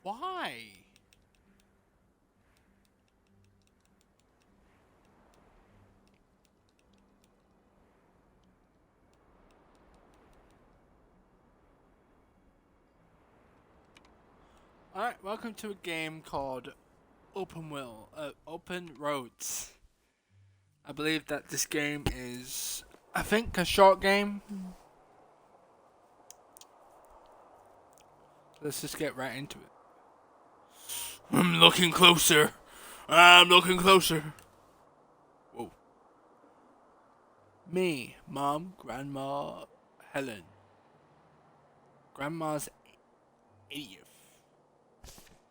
Why? Alright, welcome to a game called Open Roads. I believe that this game is, I think, a short game. Let's just get right into it. I'm looking closer. I'm looking closer. Whoa. Me, Mom, Grandma, Helen. Grandma's 80th.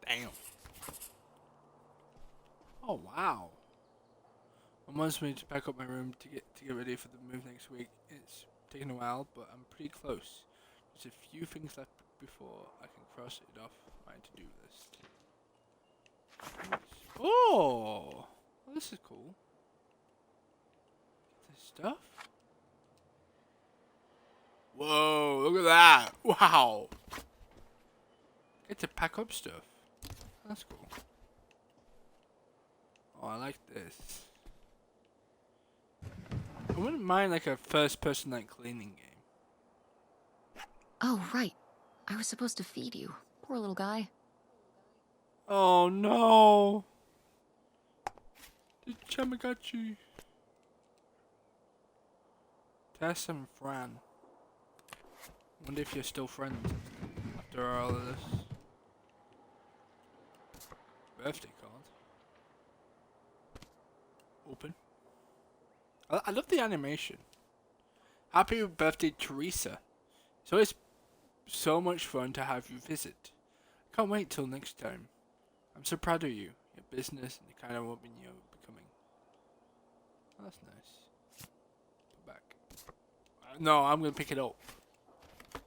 Damn. Oh wow. Mom wants me to pack up my room to get ready for the move next week. It's taken a while, but I'm pretty close. There's a few things left before I can cross it off my to-do list. Oh, well, this is cool. This stuff. Whoa, look at that! Wow. Get to pack up stuff. That's cool. Oh, I like this. I wouldn't mind like a first-person like cleaning game. Oh, right. I was supposed to feed you. Poor little guy. Oh no! The Tamagotchi. Tess and Fran. Wonder if you're still friends after all of this. Birthday card. Open. I love the animation. Happy birthday, Teresa. It's always so much fun to have you visit. Can't wait till next time. I'm so proud of you, your business, and the kind of woman you're becoming. Oh, that's nice. Put back. No, I'm gonna pick it up. I'm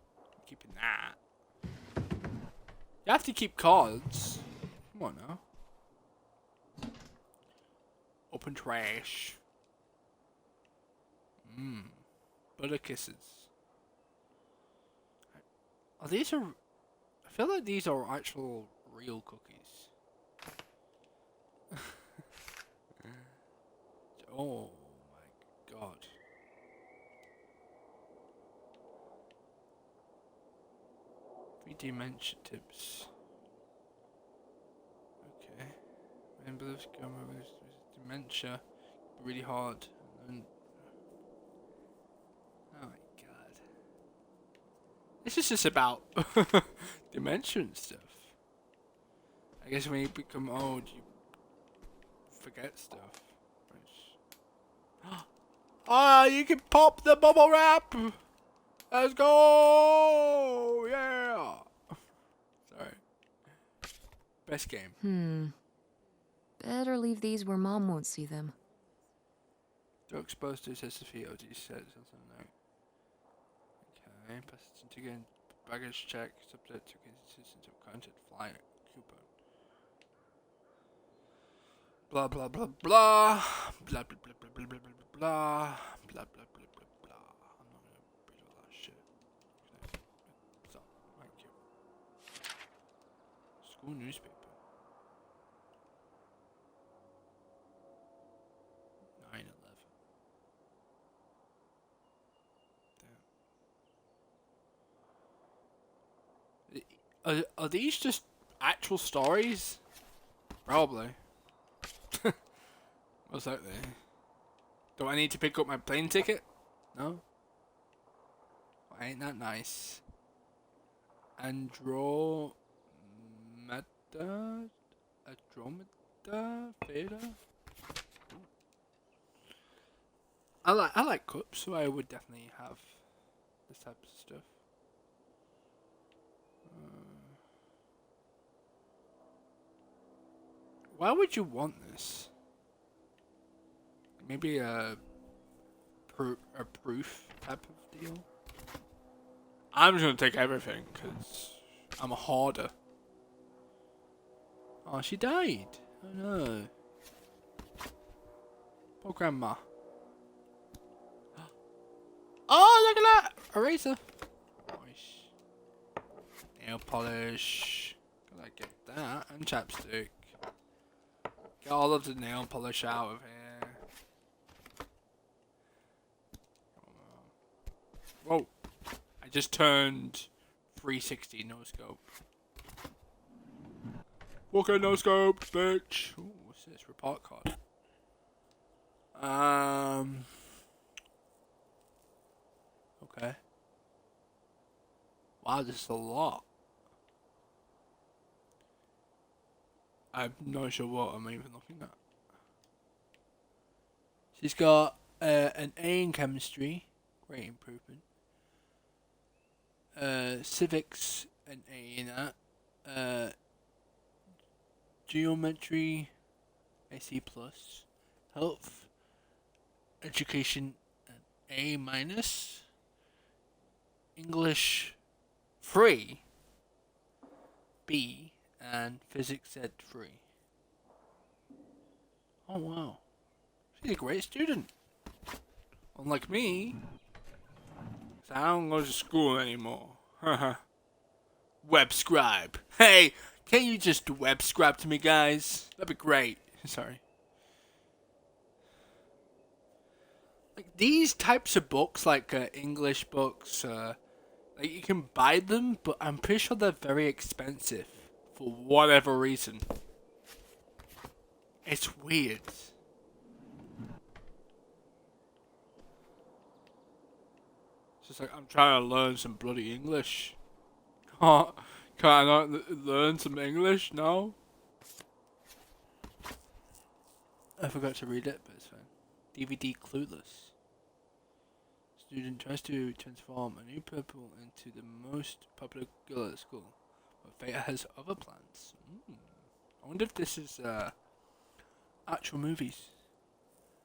keeping that. You have to keep cards. Come on now. Open trash. Butter kisses. Are these I feel like these are actual real cookies. Oh my god. Dementia tips. Okay. Remember this with dementia. Really hard. And oh my god. This is just about dementia and stuff. I guess when you become old, you forget stuff. Ah, you can pop the bubble wrap! Let's go! Yeah! Sorry. Best game. Better leave these where Mom won't see them. Don't expose to SSV OG says something like. Okay, passenger again. Baggage check, subject to consistent of content flyer coupon. Blah blah blah blah. Blah blah blah blah blah blah blah blah. Blah blah blah blah blah. I'm not gonna read all that shit. Okay. So, thank you. School newspaper. 9/11. Damn. Are these just actual stories? Probably. Most likely. Do I need to pick up my plane ticket? No? Why ain't that nice? Andromeda? Andromeda? Theta? I like cups, so I would definitely have this type of stuff. Why would you want this? Maybe a proof type of deal. I'm just gonna take everything because I'm a hoarder. Oh, she died. Oh no. Poor grandma. Oh, look at that! Eraser. Nice. Nail polish. I like it. that. And chapstick. Get all of the nail polish out of here. Whoa. I just turned 360 no scope. Okay, no scope, bitch. Ooh, what's this? Report card. Okay. Wow, this is a lot. I'm not sure what I'm even looking at. She's got an A in chemistry, great improvement. Civics, an A in that. Geometry, a C plus. Health, education, an A minus. English, 3, B, and physics at 3. Oh wow, she's a great student. Unlike me, 'cause I don't go to school anymore. Haha. Web scribe. Hey, can't you just web scribe to me, guys? That'd be great. Sorry. Like these types of books, like English books, like you can buy them, but I'm pretty sure they're very expensive for whatever reason. It's weird. It's just like I'm trying to learn some bloody English. Can I not learn some English? No. I forgot to read it, but it's fine. DVD Clueless. Student tries to transform a new pupil into the most popular girl at school, but fate has other plans. I wonder if this is actual movies.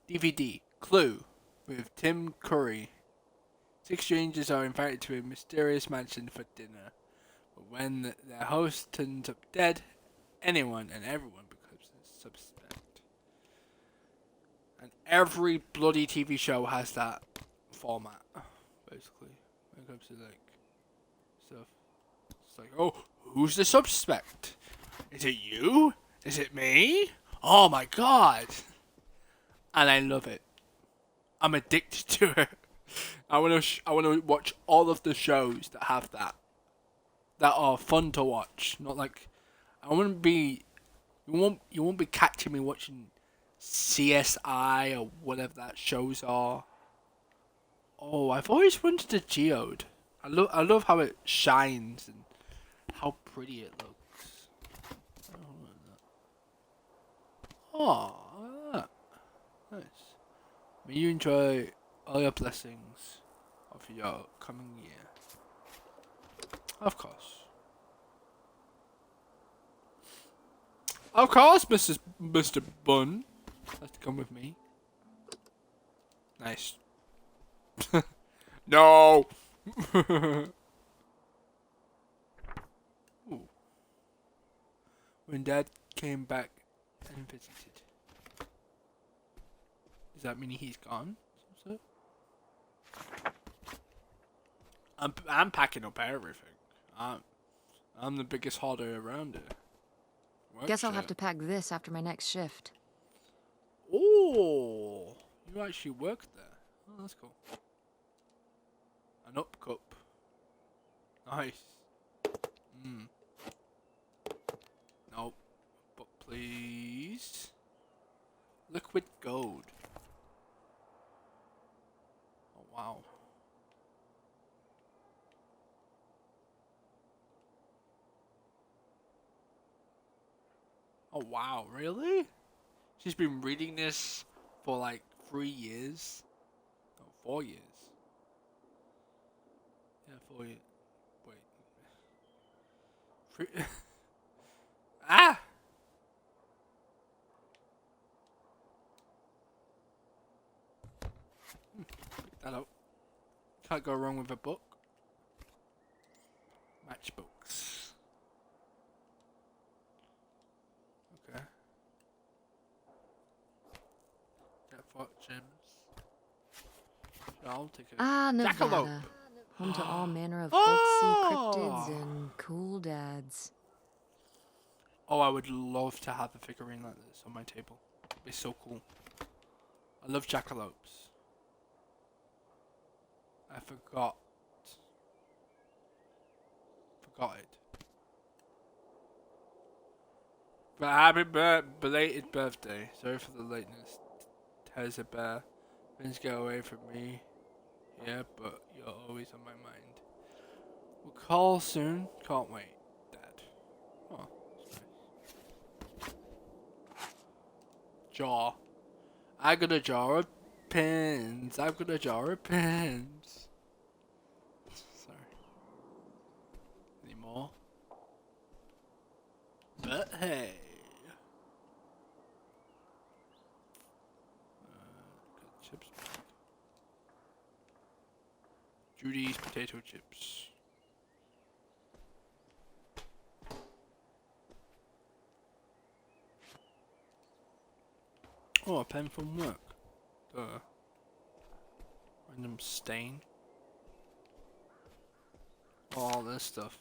DVD Clue with Tim Curry. 6 strangers are invited to a mysterious mansion for dinner, but when their host turns up dead, anyone and everyone becomes a suspect. And every bloody TV show has that format, basically, when it comes to like stuff. It's like, oh, who's the suspect? Is it you? Is it me? Oh my god! And I love it. I'm addicted to it. I wanna watch all of the shows that have that are fun to watch. Not like I wouldn't be. You won't be catching me watching CSI or whatever that shows are. Oh, I've always wanted a geode. I love how it shines and how pretty it looks. Oh, look at that. Nice. May you enjoy all your blessings of your coming year. Of course. Of course, Mr. Bun has to come with me. Nice. No! Ooh. When Dad came back and visited. Does that mean he's gone? I'm packing up everything. I'm the biggest hoarder around here. Guess I'll have to pack this after my next shift. Oh, you actually work there. Oh, that's cool. An up cup. Nice. Nope. But please. Liquid gold. Oh, wow. Oh, wow. Really? She's been reading this for like 3 years. No, 4 years. Yeah, 4 years. Wait. 3. Ah! Pick that up. Can't go wrong with a book. Matchbooks. Okay. Jackpot gems. I'll take it. Ah, Jackalope. Nevada. Home to all manner of folksy Oh! cryptids and cool dads. Oh, I would love to have a figurine like this on my table. It'd be so cool. I love jackalopes. I forgot it. But happy belated birthday. Sorry for the lateness. Tez a bear. Things get away from me. Yeah, but you're always on my mind. We'll call soon. Can't wait, Dad. Oh, that's nice. Jar. I got a jar of pins. I've got a jar of pins. Sorry. Any more? But hey. Got chips back. Judy's potato chips. Oh, a pen from work. Random stain. All this stuff.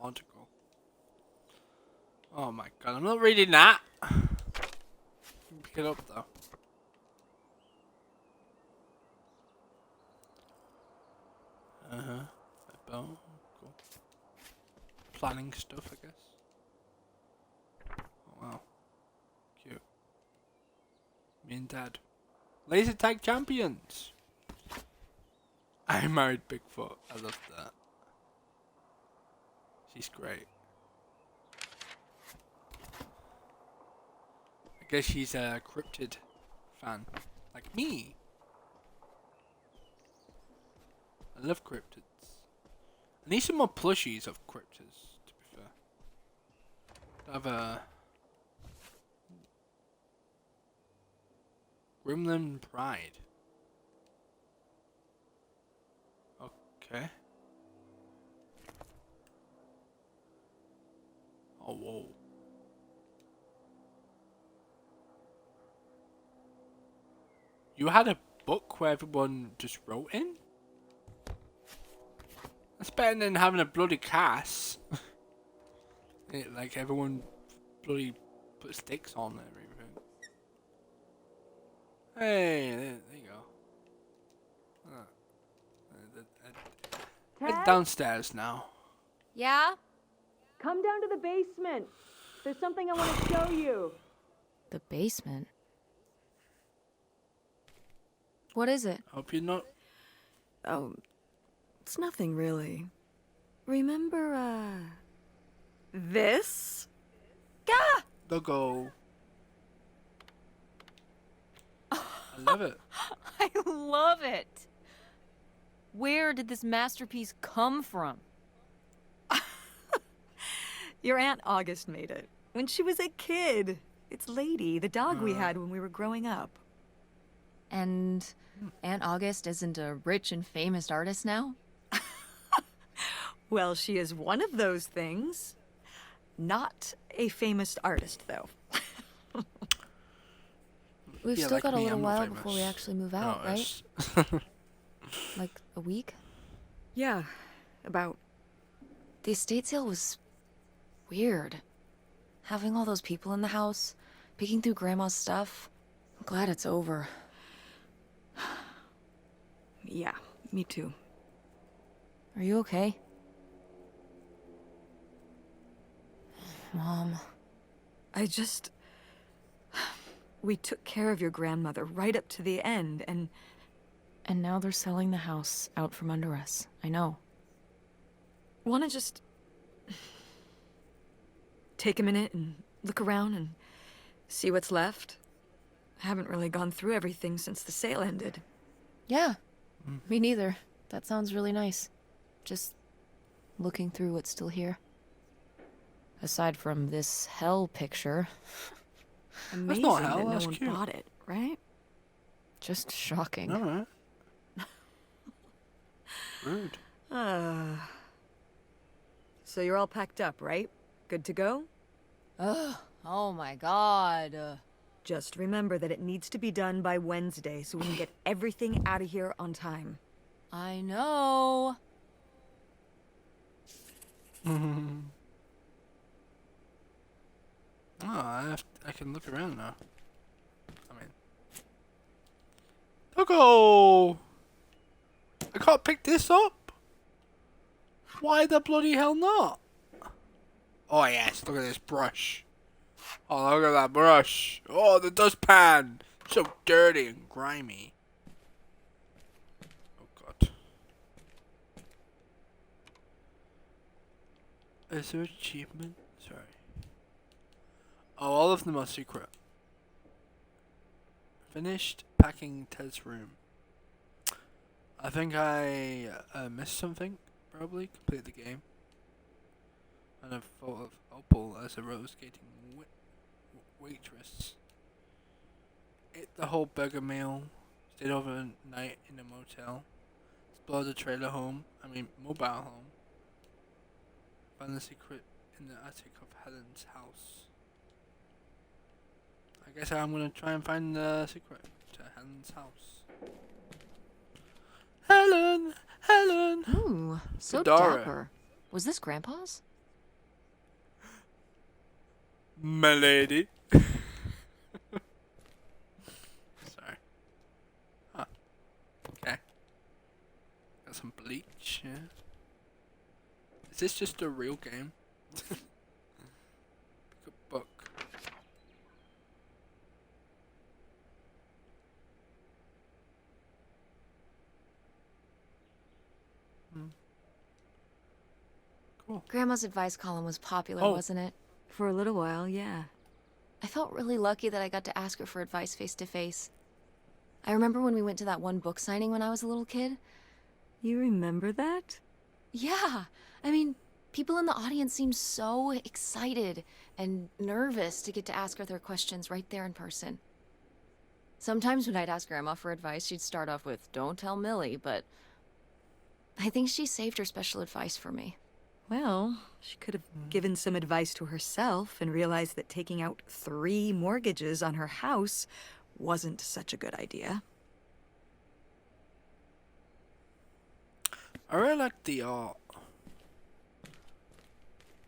Article. Oh my god, I'm not reading that. Pick it up though. Oh, cool. Planning stuff, I guess. Oh wow. Cute. Me and Dad. Laser tag champions! I married Bigfoot. I love that. She's great. I guess she's a cryptid fan. Like me. I love cryptids. I need some more plushies of cryptids, to be fair. I have a Gremlin Pride. Okay. Oh, whoa. You had a book where everyone just wrote in? That's better than having a bloody cast. Like everyone bloody put sticks on there and everything. Hey, there you go. Head downstairs now. Yeah? Come down to the basement. There's something I want to show you. The basement? What is it? Hope you're not. Oh, it's nothing really. Remember, this? Gah! Logo. I love it. I love it. Where did this masterpiece come from? Your Aunt August made it. When she was a kid. It's Lady, the dog we had when we were growing up. And Aunt August isn't a rich and famous artist now? Well, she is one of those things. Not a famous artist, though. We've Yeah, still like got a me, little I'm not while before we famous. actually move out, No, right? it's- Like a week? Yeah, about. The estate sale was weird. Having all those people in the house, picking through Grandma's stuff. I'm glad it's over. Yeah, me too. Are you okay? Mom. I just. We took care of your grandmother right up to the end, and. And now they're selling the house out from under us. I know. Want to just. Take a minute and look around and see what's left? I haven't really gone through everything since the sale ended. Yeah. Me neither. That sounds really nice. Just looking through what's still here. Aside from this hell picture, Amazing not hell, that no that's one cute. bought it, right? just shocking. Alright. Rude. So you're all packed up, right? Good to go? Ugh. Oh my god. Just remember that it needs to be done by Wednesday so we can get everything out of here on time. I know. I can look around now. I mean, Doggo! I can't pick this up. Why the bloody hell not? Oh yes, look at this brush. Oh, look at that brush. Oh, the dustpan. So dirty and grimy. Oh god. Is there achievement? Sorry. Oh, all of them are secret. Finished packing Ted's room. I think I missed something. Probably complete the game. And I've thought of Opal as a roller skating waitress. Ate the whole burger meal. Stayed overnight in a motel. Explored the trailer home. Mobile home. Found the secret in the attic of Helen's house. I guess I'm gonna try and find the secret to Helen's house. Helen! Helen! Ooh, so Dara. dapper. Was this Grandpa's? My lady. Sorry. Huh. Okay. Got some bleach, yeah. Is this just a real game? Pick a book. Cool. Grandma's advice column was popular, Oh. wasn't it? For a little while, yeah. I felt really lucky that I got to ask her for advice face to face. I remember when we went to that one book signing when I was a little kid. You remember that? Yeah, people in the audience seemed so excited and nervous to get to ask her their questions right there in person. Sometimes when I'd ask Grandma for advice, she'd start off with, "Don't tell Millie," but I think she saved her special advice for me. Well, she could have given some advice to herself and realized that taking out 3 mortgages on her house wasn't such a good idea. I really like the art.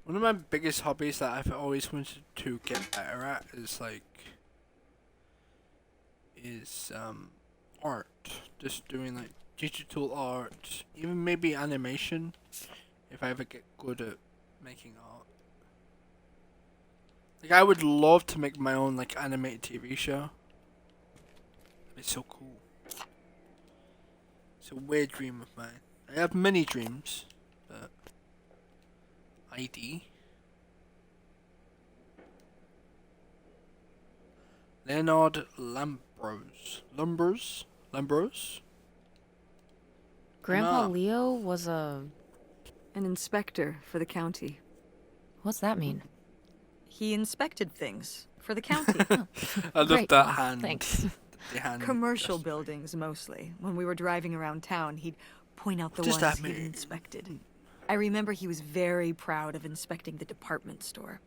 One of my biggest hobbies that I've always wanted to get better at is art. Just doing like digital art, even maybe animation, if I ever get good at making art. Like I would love to make my own like animated TV show. That'd be so cool. It's a weird dream of mine. I have many dreams, but ID. Leonard Lambros. Grandpa Ma. Leo was An inspector for the county. What's that mean? He inspected things for the county. I love Great, that Mom. hand. Thanks. The hand Commercial gesture. buildings, mostly. When we were driving around town, he'd point out the What does ones that he'd mean? inspected. I remember he was very proud of inspecting the department store.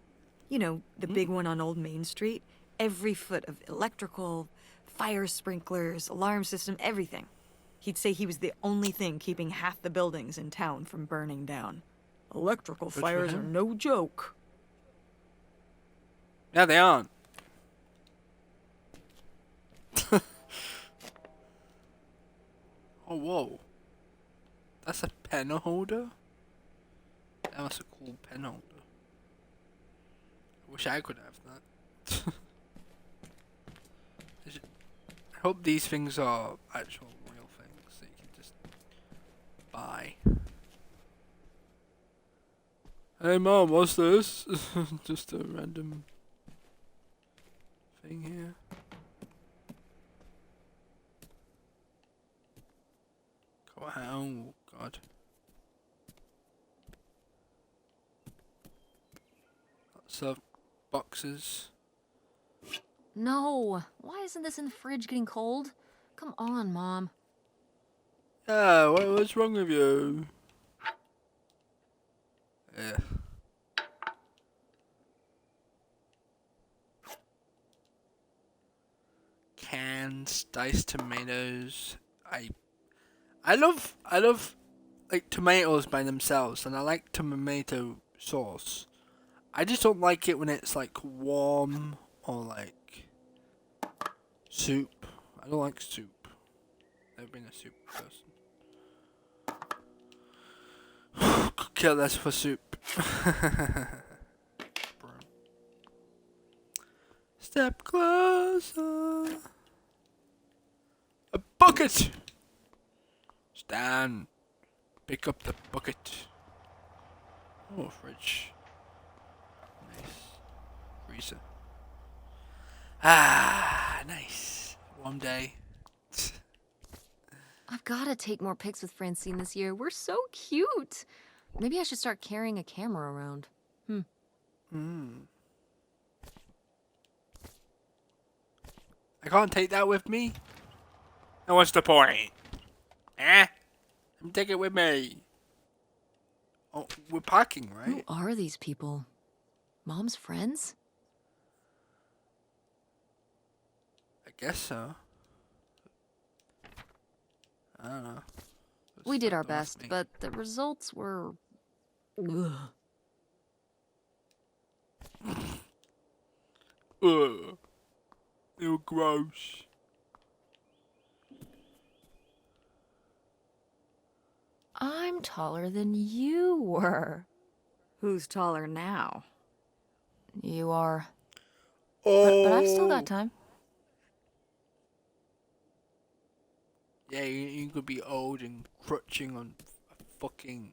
You know, the big one on Old Main Street. Every foot of electrical, fire sprinklers, alarm system, everything. He'd say he was the only thing keeping half the buildings in town from burning down. Electrical for fires are him. no joke. Yeah, they aren't. Oh, whoa. That's a pen holder? That was a cool pen holder. I wish I could have that. I hope these things are actual real things that you can just buy. Hey mom, what's this? Just a random thing here. Oh god. Lots of boxes. No! Why isn't this in the fridge getting cold? Come on, Mom. Yeah, what's wrong with you? Yeah. Cans, diced tomatoes. I love like tomatoes by themselves, and I like tomato sauce. I just don't like it when it's like warm or like soup. I don't like soup. Never been a soup person. Could kill less for soup. Step closer. A bucket. Stan, pick up the bucket. Oh, fridge. Nice. Freezer. Ah, nice. Warm day. I've gotta take more pics with Francine this year. We're so cute. Maybe I should start carrying a camera around. I can't take that with me. And what's the point? Eh? Let me take it with me. Oh, we're parking, Who right? are these people? Mom's friends? I guess so. I don't know. We did our Don't ask best, me. but the results were. Ugh. Ugh. They were gross. I'm taller than you were. Who's taller now? You are. Oh. But I've still got time. Yeah, you could be old and crutching on a fucking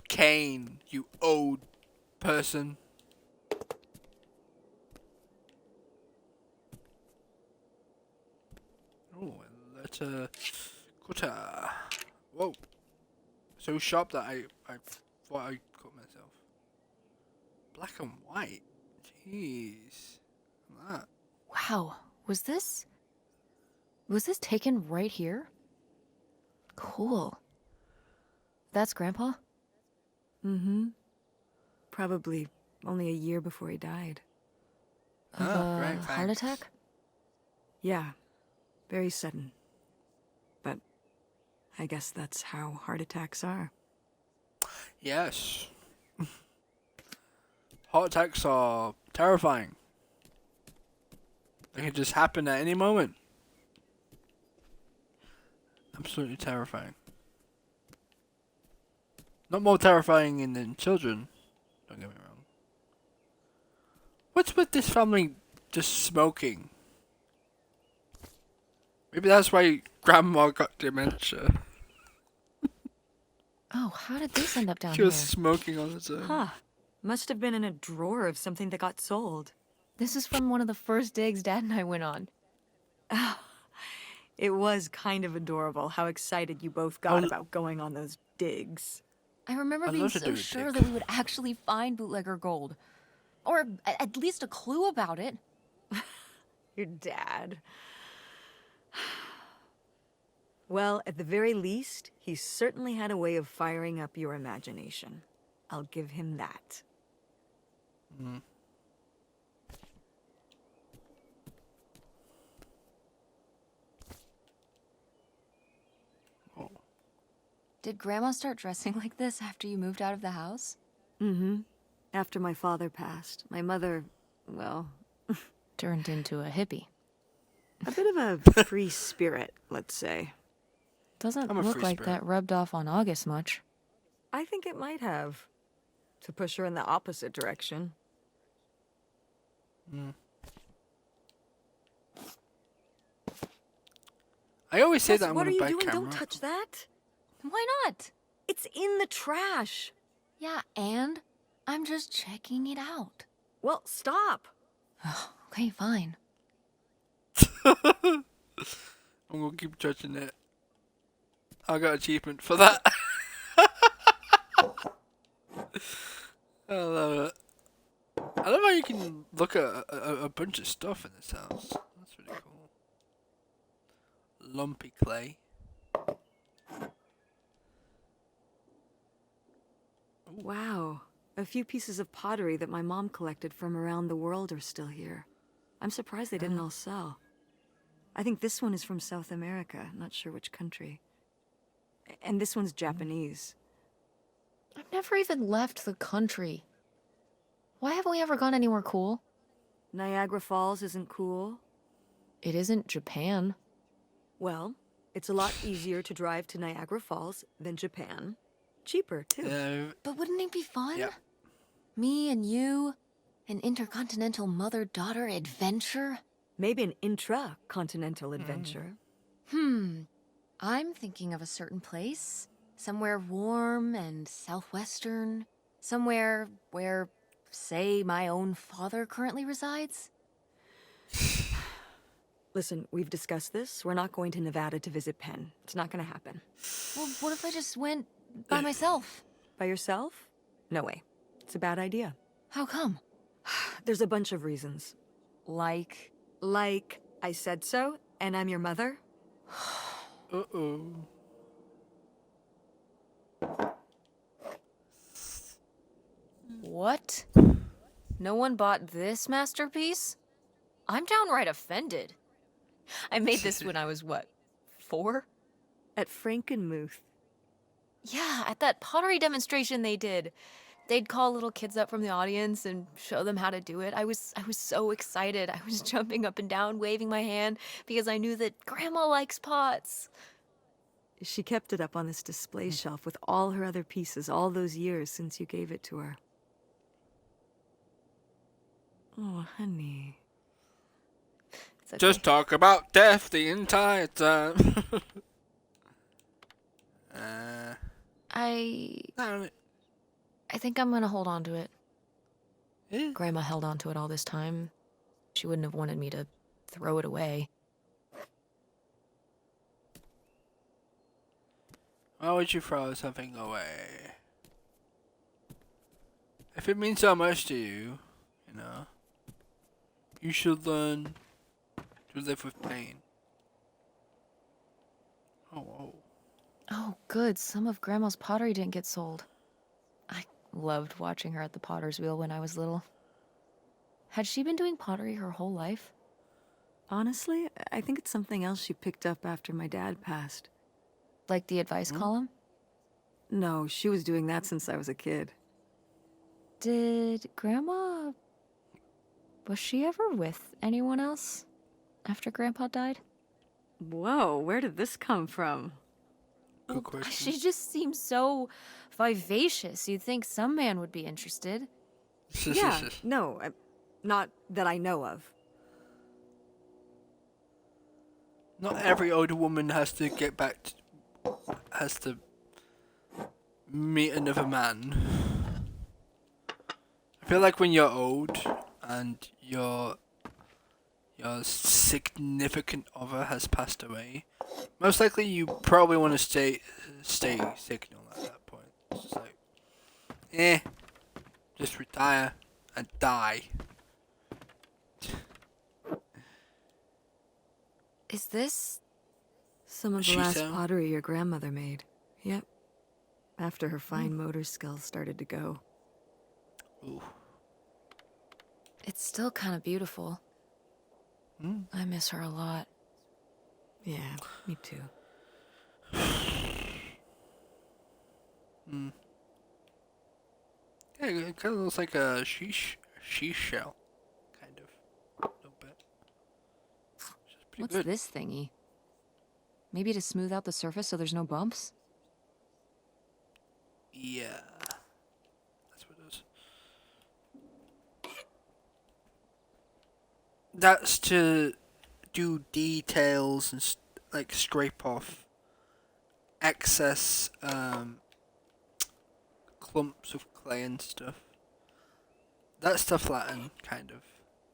cane, you old person. Oh, letter cutter. Whoa. So sharp that I thought I cut myself. Black and white. Jeez. That. Wow. Was this taken right here? Cool. That's Grandpa? Mm-hmm. Probably only a year before he died. Of Ah, a great, heart thanks. attack? Yeah, very sudden. But I guess that's how heart attacks are. Yes. Heart attacks are terrifying. They can just happen at any moment. Absolutely terrifying. Not more terrifying than children. Don't get me wrong. What's with this family just smoking? Maybe that's why Grandma got dementia. Oh, how did this end up down She here? was smoking on its own. Huh. Must have been in a drawer of something that got sold. This is from one of the first digs Dad and I went on. It was kind of adorable how excited you both got Oh, about going on those digs. I remember I'd being love to do so a sure dig. that we would actually find bootlegger gold. Or at least a clue about it. Your dad. Well, at the very least, he certainly had a way of firing up your imagination. I'll give him that. Oh. Did Grandma start dressing like this after you moved out of the house? Mm-hmm. After my father passed, my mother, well, Turned into a hippie. a bit of a free spirit, let's say. Doesn't I'm a look free like spirit. that rubbed off on August much. I think it might have. To push her in the opposite direction. I always say Jess, that I'm what gonna are you buy a doing? camera. Don't touch that. Why not? It's in the trash. Yeah, and I'm just checking it out. Well, stop. Okay, fine. I'm gonna keep judging it. I got achievement for that. I love it. I love how you can look at a bunch of stuff in this house. That's really cool. Lumpy clay. Wow. A few pieces of pottery that my mom collected from around the world are still here. I'm surprised they didn't all sell. I think this one is from South America, not sure which country. And this one's Japanese. I'm never even left the country. Why haven't we ever gone anywhere cool? Niagara Falls isn't cool. It isn't Japan. Well, it's a lot easier to drive to Niagara Falls than Japan. Cheaper, too. But wouldn't it be fun? Yeah. Me and you, an intercontinental mother-daughter adventure? Maybe an intra-continental adventure. I'm thinking of a certain place. Somewhere warm and southwestern. Somewhere where, say, my own father currently resides. Listen, we've discussed this. We're not going to Nevada to visit Penn. It's not going to happen. Well, what if I just went by myself? By yourself? No way. It's a bad idea. How come? There's a bunch of reasons. Like, Like, I said so, and I'm your mother. Uh-oh. What? No one bought this masterpiece? I'm downright offended. I made this when I was, what, 4? At Frankenmuth. Yeah, at that pottery demonstration they did. They'd call little kids up from the audience and show them how to do it. I was so excited. I was jumping up and down, waving my hand, because I knew that Grandma likes pots. She kept it up on this display shelf with all her other pieces all those years since you gave it to her. Oh, honey. It's okay. Just talk about death the entire time. I No, think I'm gonna hold on to it. yeah. Grandma held on to it all this time. She wouldn't have wanted me to throw it away. Why would you throw something away? If it means so much to you, you know, you should learn to live with pain. Oh. Oh, good. Some of Grandma's pottery didn't get sold. I loved watching her at the potter's wheel when I was little. Had she been doing pottery her whole life? Honestly, I think it's something else she picked up after my dad passed. Like the advice column? No, she was doing that since I was a kid. Did Grandma... Was she ever with anyone else after Grandpa died? Whoa, where did this come from? Good question. She just seems so vivacious. You'd think some man would be interested. Yeah, no, not that I know of. Not every older woman has to get back has to meet another man. I feel like when you're old and your significant other has passed away, most likely you probably want to stay single at that point. It's just like, just retire and die. Is this... Some of the She last so? pottery your grandmother made. Yep. After her fine motor skills started to go. Ooh. It's still kind of beautiful. I miss her a lot. Yeah, me too. Yeah, it kind of looks like a sheesh shell, kind of, a little bit. Which is pretty What's good. this thingy? Maybe to smooth out the surface so there's no bumps? Yeah, that's what it is. That's to do details and like scrape off excess clumps of clay and stuff. That's to flatten, kind of.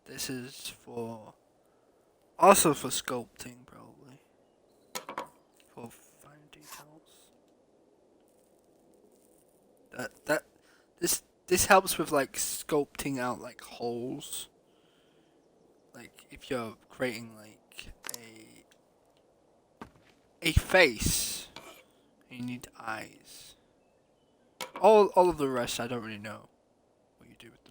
This is for also for sculpting, probably for fine details. This helps with like sculpting out like holes. Like if you're creating like a face, you need eyes. All of the rest I don't really know what you do with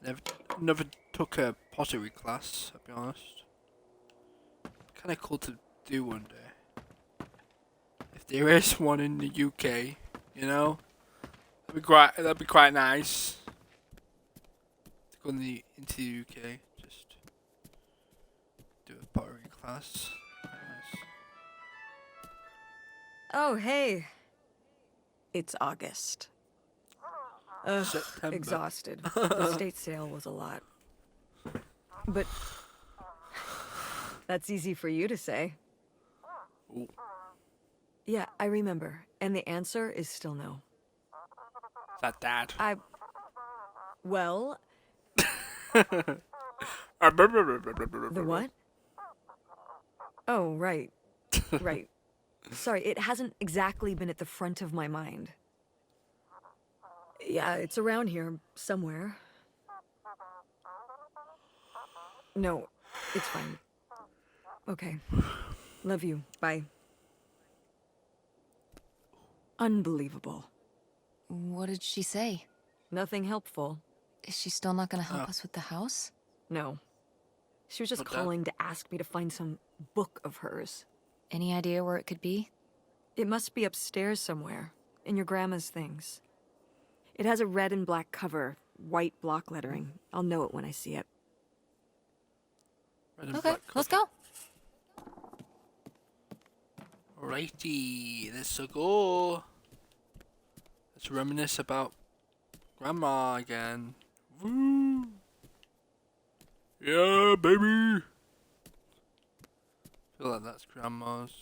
them. Never took a pottery class, I'll be honest. Kind of cool to do one day. If there is one in the UK, You know, that'd be quite nice. To go into the UK, just do a pottery class. Quite nice. Oh, hey. It's August. Ugh, September. exhausted. The state sale was a lot. But that's easy for you to say. Ooh. Yeah, I remember. And the answer is still no. Is that dad? Well, The the what? Oh, right. Right. Sorry, it hasn't exactly been at the front of my mind. Yeah, it's around here somewhere. No, it's fine. Okay. Love you. Bye. Unbelievable. What did she say? Nothing helpful. Is she still not gonna help us with the house? No. She was just What the- calling to ask me to find some book of hers. Any idea where it could be? It must be upstairs somewhere, in your grandma's things. It has a red and black cover, white block lettering. I'll know it when I see it. Red and Okay, black let's cover. go. Alrighty, let's go. Let's reminisce about Grandma again. Woo! Yeah, baby. Feel like that's Grandma's.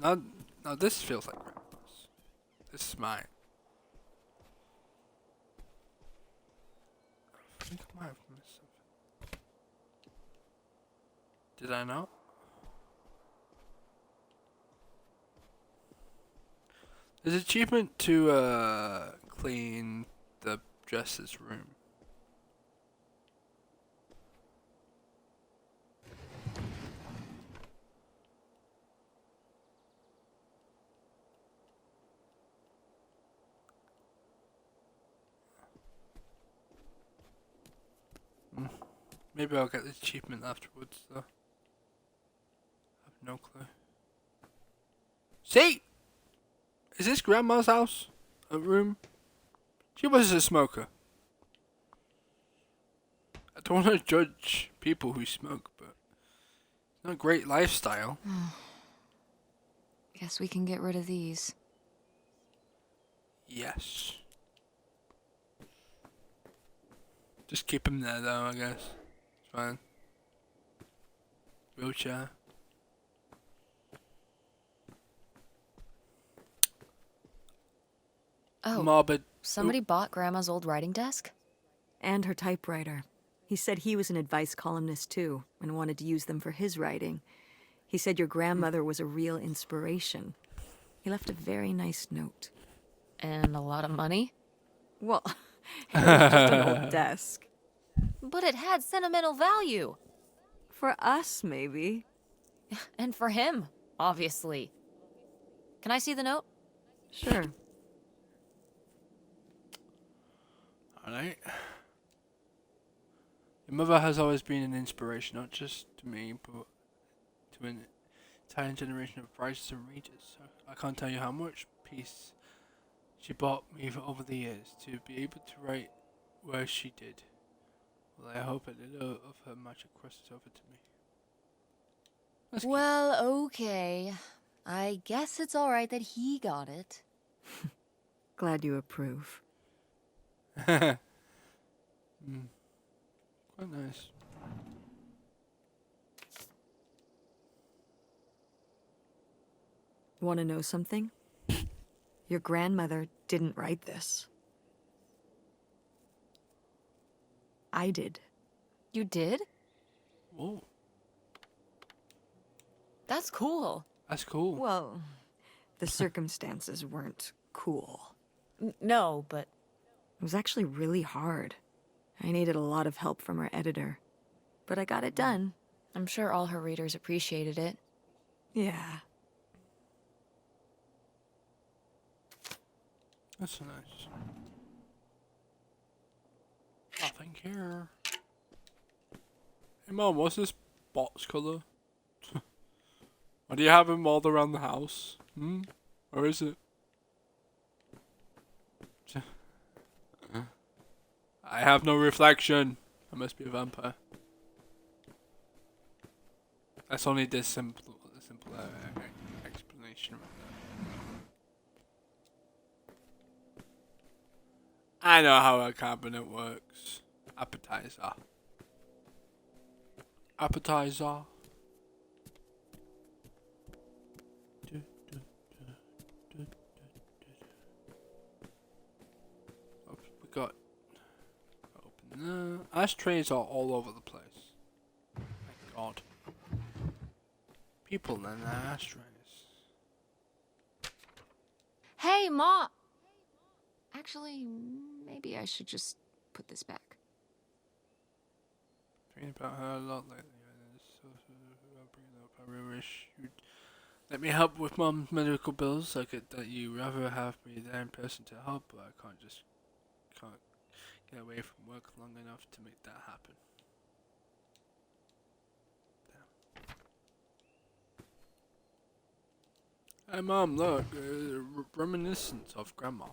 Now this feels like Grandma's. This is mine. I think I might have missed something. Did I not? There's achievement to clean the dresser's room. Maybe I'll get the achievement afterwards, though. I have no clue. See? Is this Grandma's house? A room? She was a smoker. I don't want to judge people who smoke, but it's not a great lifestyle. Guess we can get rid of these. Yes. Just keep him there, though, I guess. It's fine. Wheelchair. Oh, Morbid. somebody bought Grandma's old writing desk? And her typewriter. He said he was an advice columnist too, and wanted to use them for his writing. He said your grandmother was a real inspiration. He left a very nice note. And a lot of money? Well, it was just an old desk. But it had sentimental value. For us, maybe. And for him, obviously. Can I see the note? Sure. Alright. Your mother has always been an inspiration, not just to me, but to an entire generation of writers and readers. I can't tell you how much peace she brought me over the years to be able to write where she did. Well, I hope a little of her magic crosses over to me. That's cute. Well, okay. I guess it's alright that he got it. Glad you approve. Quite nice. Want to know something? Your grandmother didn't write this. I did. You did? Whoa, That's cool. that's cool. Well, the circumstances weren't cool. No, but It was actually really hard. I needed a lot of help from our editor. But I got it done. I'm sure all her readers appreciated it. Yeah. That's nice. Nothing here. Hey Mom, what's this box colour? Or do you have them all around the house? Or is it? I have no reflection. I must be a vampire. That's only this simple explanation right there. I know how a cabinet works. Appetizer. Appetizer. Oh, we got. Open the ashtrays are all over the place. Thank God. People and ashtrays. Hey, Ma! Actually, maybe I should just put this back. Thinking about her a lot lately. I really wish you'd let me help with Mom's medical bills. I get that you rather have me there in person to help, but I can't get away from work long enough to make that happen. Hey Mom, look, reminiscence of Grandma.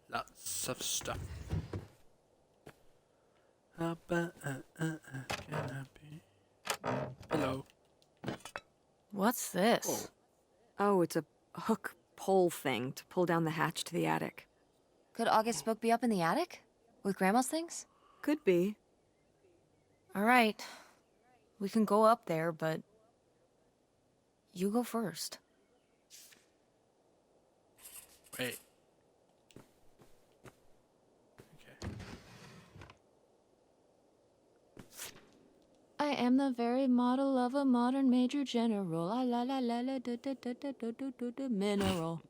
Lots of stuff. How about can I be? Hello. What's this? Oh, it's a hook pole thing to pull down the hatch to the attic. Could August's book be up in the attic? With Grandma's things? Could be. All right. We can go up there, but you go first. Wait. Okay. I am the very model of a modern major general. La la la la la da da da da da da da mineral.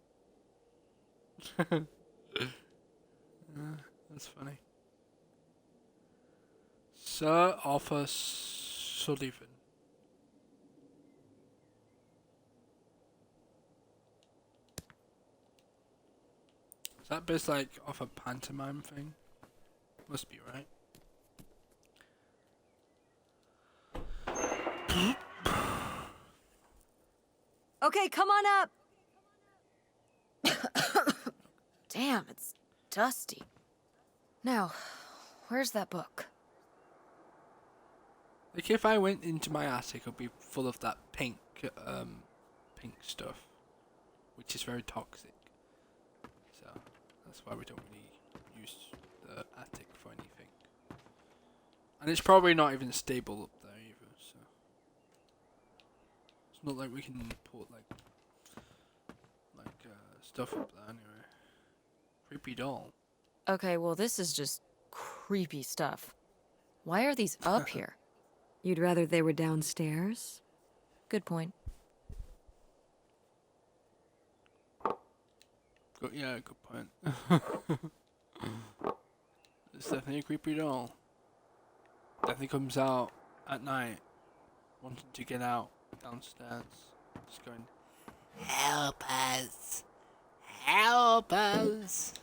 That's funny. Sir Arthur Sullivan. Is that based like off a pantomime thing? Must be, right? Okay, come on up. Damn, it's dusty. Now, where's that book? Like if I went into my attic, it'd be full of that pink stuff, which is very toxic. So that's why we don't really use the attic for anything. And it's probably not even stable up there either. So it's not like we can put like stuff up there anyway. Creepy doll. Okay, well, this is just creepy stuff. Why are these up here? You'd rather they were downstairs? Good point. Yeah, good point. It's definitely a creepy doll. Definitely comes out at night, wanting to get out downstairs. Just going, help us! Help us!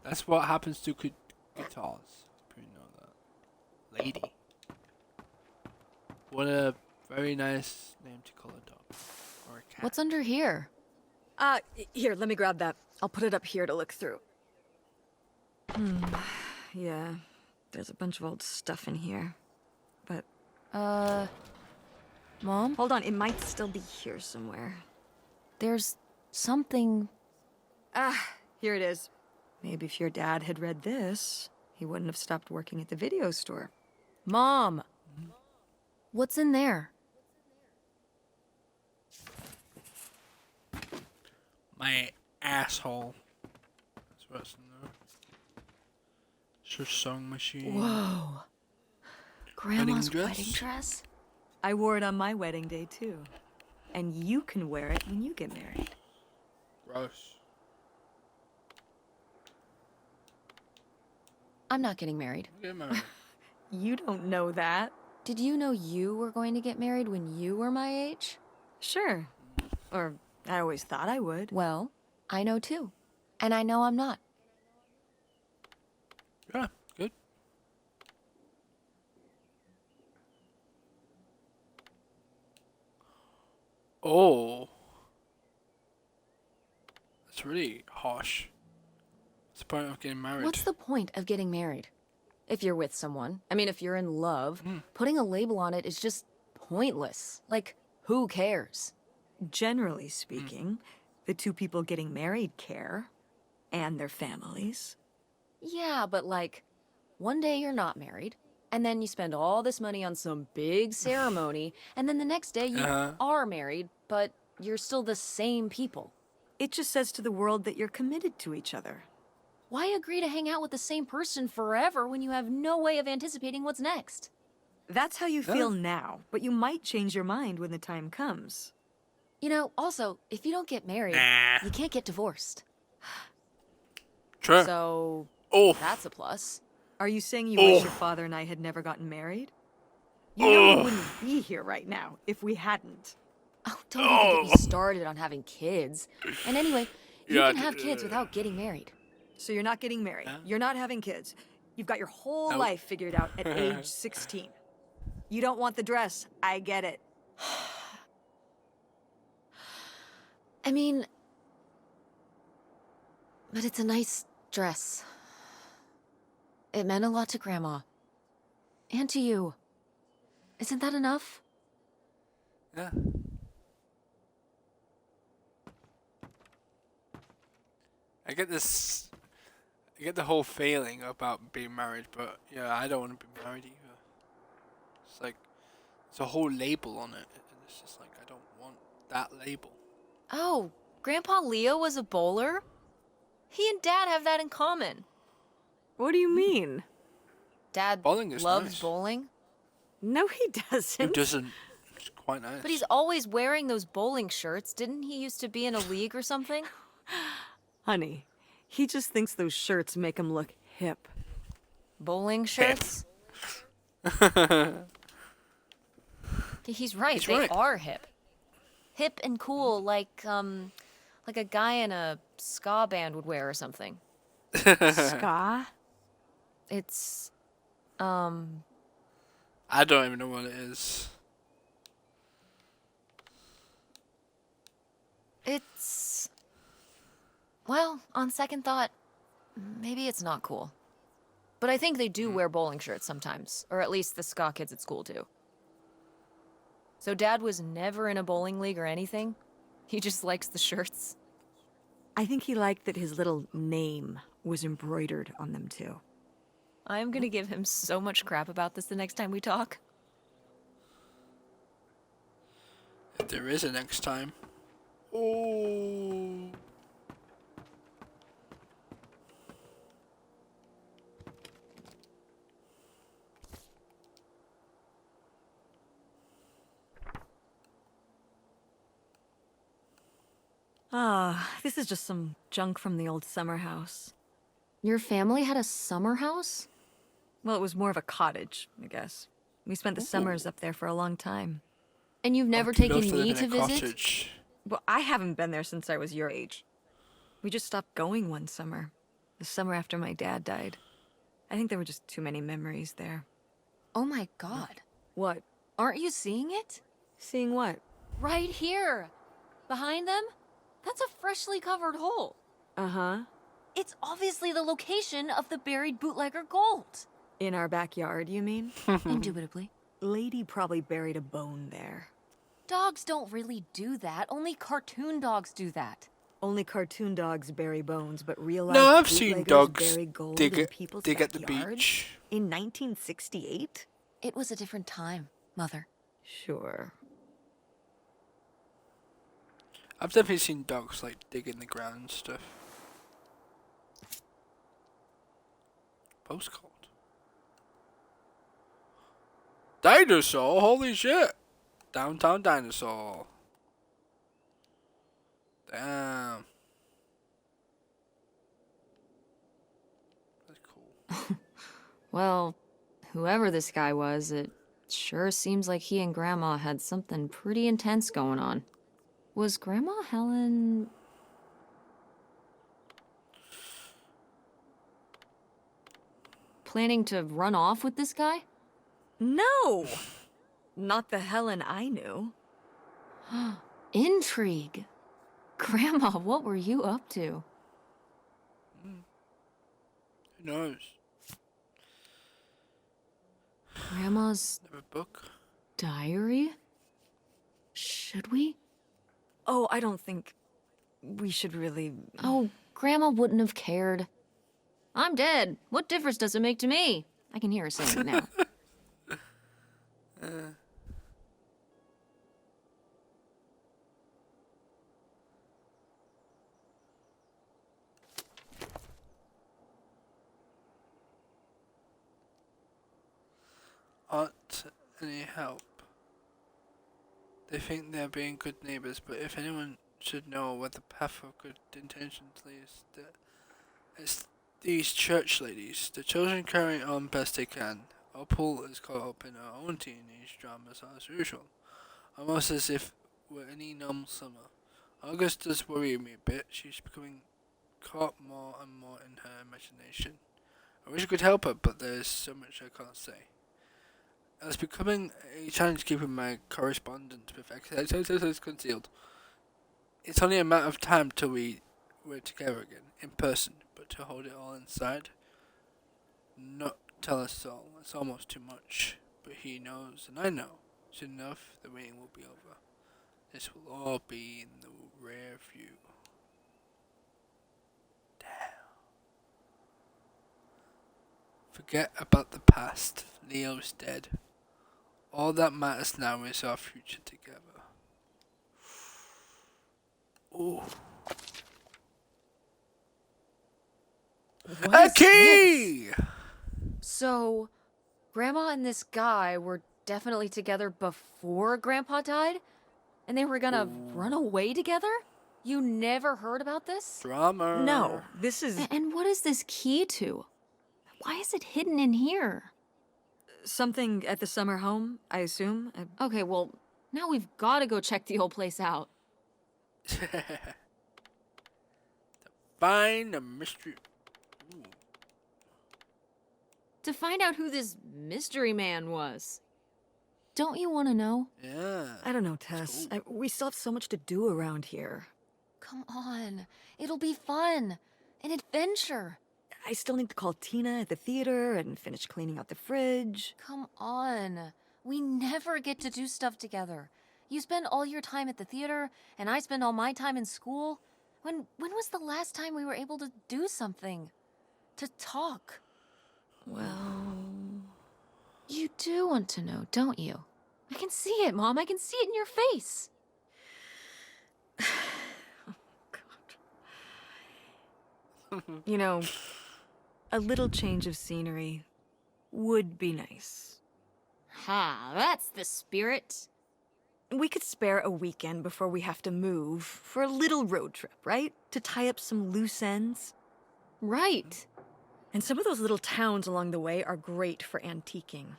That's what happens to guitars. You know that. Lady. What a very nice name to call a dog. Or a cat. What's under here? Here, let me grab that. I'll put it up here to look through. Yeah, there's a bunch of old stuff in here. But, Mom? hold on, it might still be here somewhere. There's something... Here it is. Maybe if your dad had read this, he wouldn't have stopped working at the video store. Mom! What's in there? My asshole. That's what's in there. It's your sewing machine. Whoa. Grandma's dress? wedding dress? I wore it on my wedding day, too. And you can wear it when you get married. Gross. I'm not getting married. Get married. You don't know that. Did you know you were going to get married when you were my age? Sure. Or I always thought I would. Well, I know too. And I know I'm not. Yeah, good. Oh, that's really harsh. What's the point of getting married? What's the point of getting married? If you're with someone, I mean, if you're in love, putting a label on it is just pointless. Like, who cares? Generally speaking, the two people getting married care, and their families. Yeah, but like, one day you're not married, and then you spend all this money on some big ceremony, and then the next day you are married, but you're still the same people. It just says to the world that you're committed to each other. Why agree to hang out with the same person forever when you have no way of anticipating what's next? That's how you feel now, but you might change your mind when the time comes. You know, also, if you don't get married, you can't get divorced. True. So, Oh, that's a plus. Are you saying you wish your father and I had never gotten married? You know we wouldn't be here right now if we hadn't. Oh, don't even get me started on having kids. And anyway, you Yeah, can have kids without getting married. So you're not getting married. You're not having kids. You've got your whole Nope. life figured out at age 16. You don't want the dress. I get it. I mean, but it's a nice dress. It meant a lot to Grandma. And to you. Isn't that enough? yeah. I get this. I get the whole feeling about being married, but yeah, I don't want to be married either. It's like there's a whole label on it, and it's just like I don't want that label. Oh, Grandpa Leo was a bowler? He and Dad have that in common. What do you mean? Dad Bowling is loves nice. bowling, No, he Who doesn't. doesn't? It's quite nice. but he's always wearing those bowling shirts. Didn't he used to be in a league or something? Honey, he just thinks those shirts make him look hip. Bowling shirts? He's right. He's They right. are hip. Hip and cool, like a guy in a ska band would wear or something. Ska? It's I don't even know what it is. It's. Well, on second thought, maybe it's not cool. But I think they do wear bowling shirts sometimes, or at least the ska kids at school do. So Dad was never in a bowling league or anything? He just likes the shirts? I think he liked that his little name was embroidered on them too. I'm gonna give him so much crap about this the next time we talk. If there is a next time. Oh. Ah, this is just some junk from the old summer house. Your family had a summer house? Well, it was more of a cottage, I guess. We spent the summers up there for a long time. And you've never Would you taken love live me in to a visit? cottage? Well, I haven't been there since I was your age. We just stopped going one summer. The summer after my dad died. I think there were just too many memories there. Oh my god. What? Aren't you seeing it? Seeing what? Right here. Behind them? That's a freshly covered hole. Uh-huh. It's obviously the location of the buried bootlegger gold. In our backyard, you mean? Indubitably. Lady probably buried a bone there. Dogs don't really do that. Only cartoon dogs do that. Only cartoon dogs bury bones, but real life No, I've seen bootleggers dogs bury gold dig in it, people's dig at the backyards? beach. In 1968? It was a different time, Mother. Sure. I've definitely seen dogs like dig in the ground and stuff. Postcard. Dinosaur, holy shit! Downtown dinosaur. Damn. That's cool. Well, whoever this guy was, it sure seems like he and Grandma had something pretty intense going on. Was Grandma Helen... planning to run off with this guy? No! Not the Helen I knew. Intrigue. Grandma, what were you up to? Who knows? Grandma's Never book. diary? Should we? Oh, I don't think we should really. Oh, Grandma wouldn't have cared. I'm dead. What difference does it make to me? I can hear her saying it now. Aren't any help. They think they're being good neighbors, but if anyone should know where the path of good intentions leads, it's these church ladies. The children carry on best they can. Opal is caught up in her own teenage dramas as usual, almost as if we're any normal summer. August does worry me a bit. She's becoming caught more and more in her imagination. I wish I could help her, but there's so much I can't say. It's becoming a challenge keeping my correspondence with ex concealed. It's only a matter of time till we're together again, in person, but to hold it all inside, not tell us all, it's almost too much. But he knows, and I know, soon enough the waiting will be over. This will all be in the rear view. Damn. Forget about the past. Leo's dead. All that matters now is our future together. Ooh. What A is key! this? So, Grandma and this guy were definitely together before Grandpa died? And they were gonna run away together? You never heard about this? Drama. No, this is And what is this key to? Why is it hidden in here? something at the summer home, I assume. Okay, well, now we've gotta go check the old place out. Find a mystery. Ooh. To find out who this mystery man was. Don't you want to know? Yeah. I don't know, Tess. We still have so much to do around here. Come on. It'll be fun. An adventure. I still need to call Tina at the theater and finish cleaning out the fridge. Come on. We never get to do stuff together. You spend all your time at the theater, and I spend all my time in school. When was the last time we were able to do something? To talk? Well, You do want to know, don't you? I can see it, Mom. I can see it in your face. you know, a little change of scenery would be nice. Ha, that's the spirit. We could spare a weekend before we have to move for a little road trip, right? To tie up some loose ends. Right. And some of those little towns along the way are great for antiquing.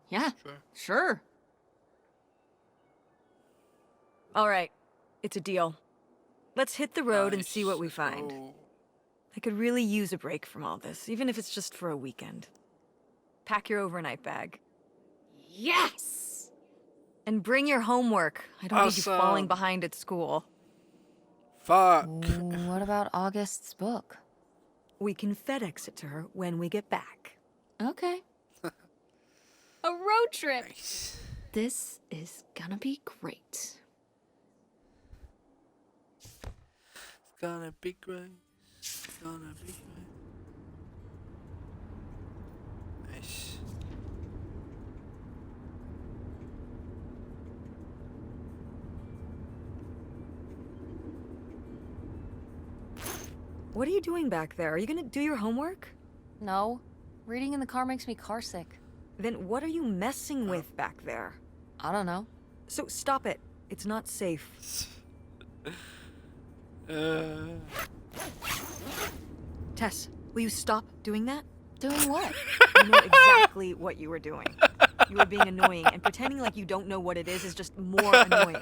Yeah, Sure. sure. All right, it's a deal. Let's hit the road and see what we Nice. find. Oh. I could really use a break from all this, even if it's just for a weekend. Pack your overnight bag. Yes! And bring your homework. I don't need you falling Awesome. behind at school. Fuck. What about August's book? We can FedEx it to her when we get back. Okay. A road trip. Nice. This is gonna be great. It's gonna be great. It's gonna be great. Nice. What are you doing back there? Are you gonna do your homework? No, reading in the car makes me carsick. Then what are you messing with back there? I don't know. So stop it. It's not safe. Tess, will you stop doing that? Doing what? You know exactly what you were doing. You were being annoying, and pretending like you don't know what it is just more annoying.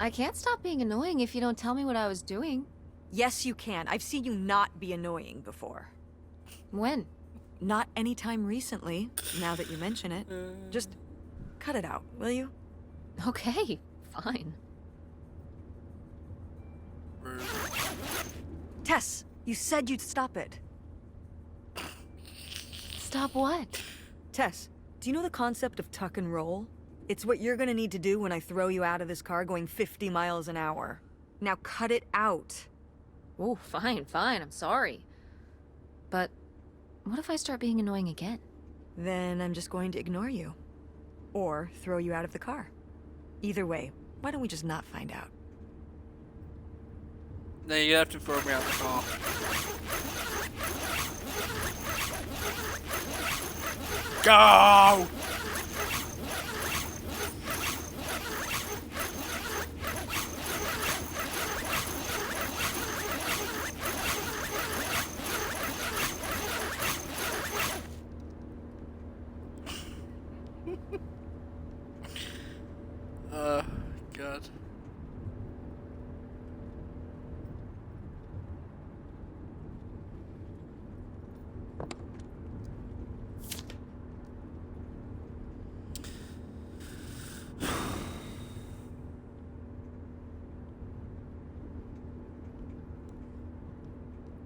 I can't stop being annoying if you don't tell me what I was doing. Yes, you can. I've seen you not be annoying before. When? Not anytime recently, now that you mention it. Just cut it out, will you? Okay, fine. Rude. Tess, you said you'd stop it. Stop what? Tess, do you know the concept of tuck and roll? It's what you're gonna need to do when I throw you out of this car going 50 miles an hour. Now cut it out. Oh, fine, I'm sorry. But what if I start being annoying again? Then I'm just going to ignore you. Or throw you out of the car. Either way, why don't we just not find out? Then you have to throw me out the car. Go! God.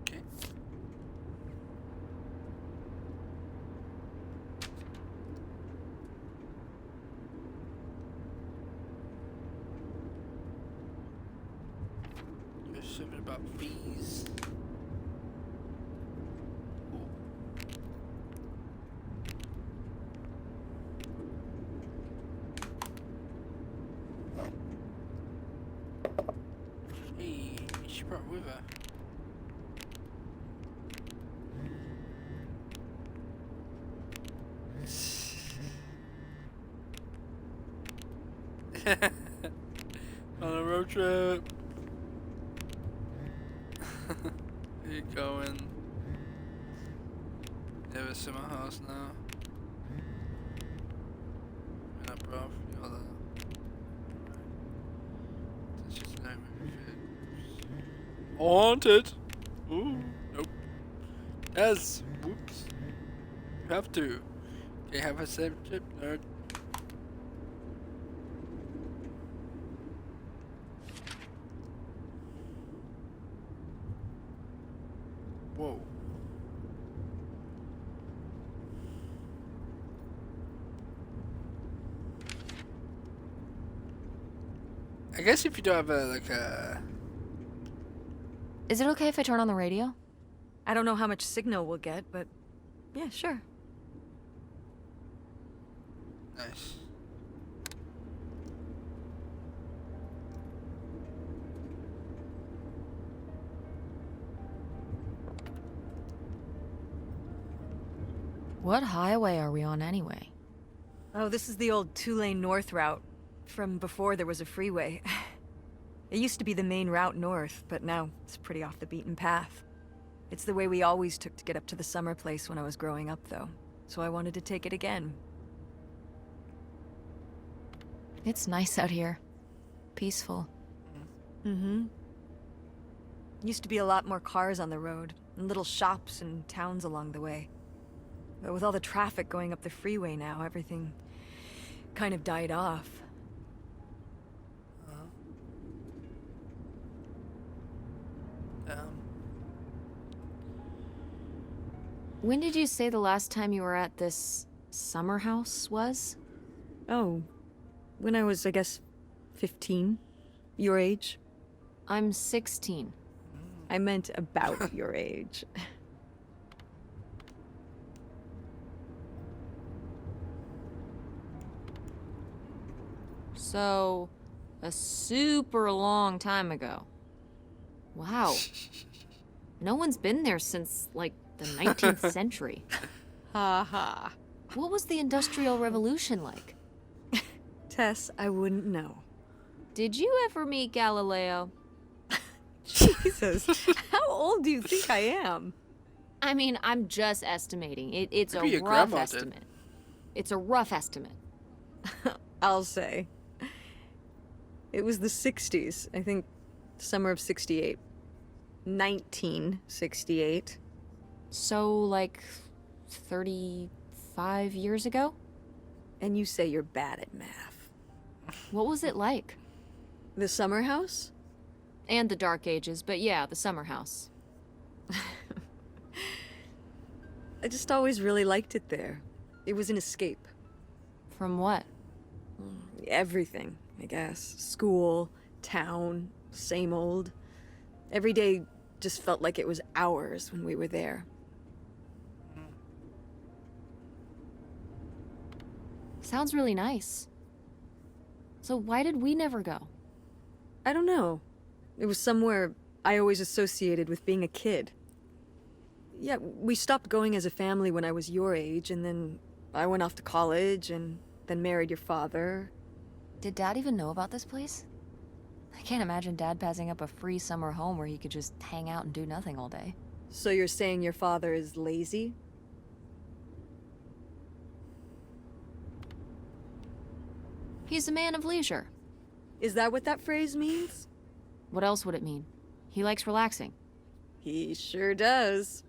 Okay. There's something about bees. Ooh. Hey, she brought with her. On a road trip. Where you going? You have a summer house now. We're not bro. You know that. It's just an haunted. Ooh, nope. Yes. Whoops. You have to. Can you have a safe trip, nerd? Whoa. I guess if you don't have a Is it okay if I turn on the radio? I don't know how much signal we'll get, but yeah, sure. nice. What highway are we on anyway? Oh, this is the old two-lane north route from before there was a freeway. It used to be the main route north, but now it's pretty off the beaten path. It's the way we always took to get up to the summer place when I was growing up, though. So I wanted to take it again. It's nice out here. Peaceful. Mm-hmm. Used to be a lot more cars on the road, and little shops and towns along the way. But with all the traffic going up the freeway now, everything kind of died off. When did you say the last time you were at this summer house was? Oh, when I was, I guess, 15. Your age? I'm 16. I meant about your age. So, a super long time ago. Wow. No one's been there since, like, the 19th century. Ha ha. What was the Industrial Revolution like? Tess, I wouldn't know. Did you ever meet Galileo? Jesus, how old do you think I am? I mean, I'm just estimating. It's Maybe a your rough grandma did. estimate. It's a rough estimate. I'll say. It was the 60s, I think summer of 68. 1968. So, like, 35 years ago? And you say you're bad at math. What was it like? The summer house? And the Dark Ages, but yeah, the summer house. I just always really liked it there. It was an escape. From what? Everything, I guess. School, town, same old. Every day just felt like it was hours when we were there. Sounds really nice. So why did we never go? I don't know. It was somewhere I always associated with being a kid. Yeah, we stopped going as a family when I was your age, and then I went off to college and then married your father. Did Dad even know about this place? I can't imagine Dad passing up a free summer home where he could just hang out and do nothing all day. So you're saying your father is lazy? He's a man of leisure. Is that what that phrase means? What else would it mean? He likes relaxing. He sure does.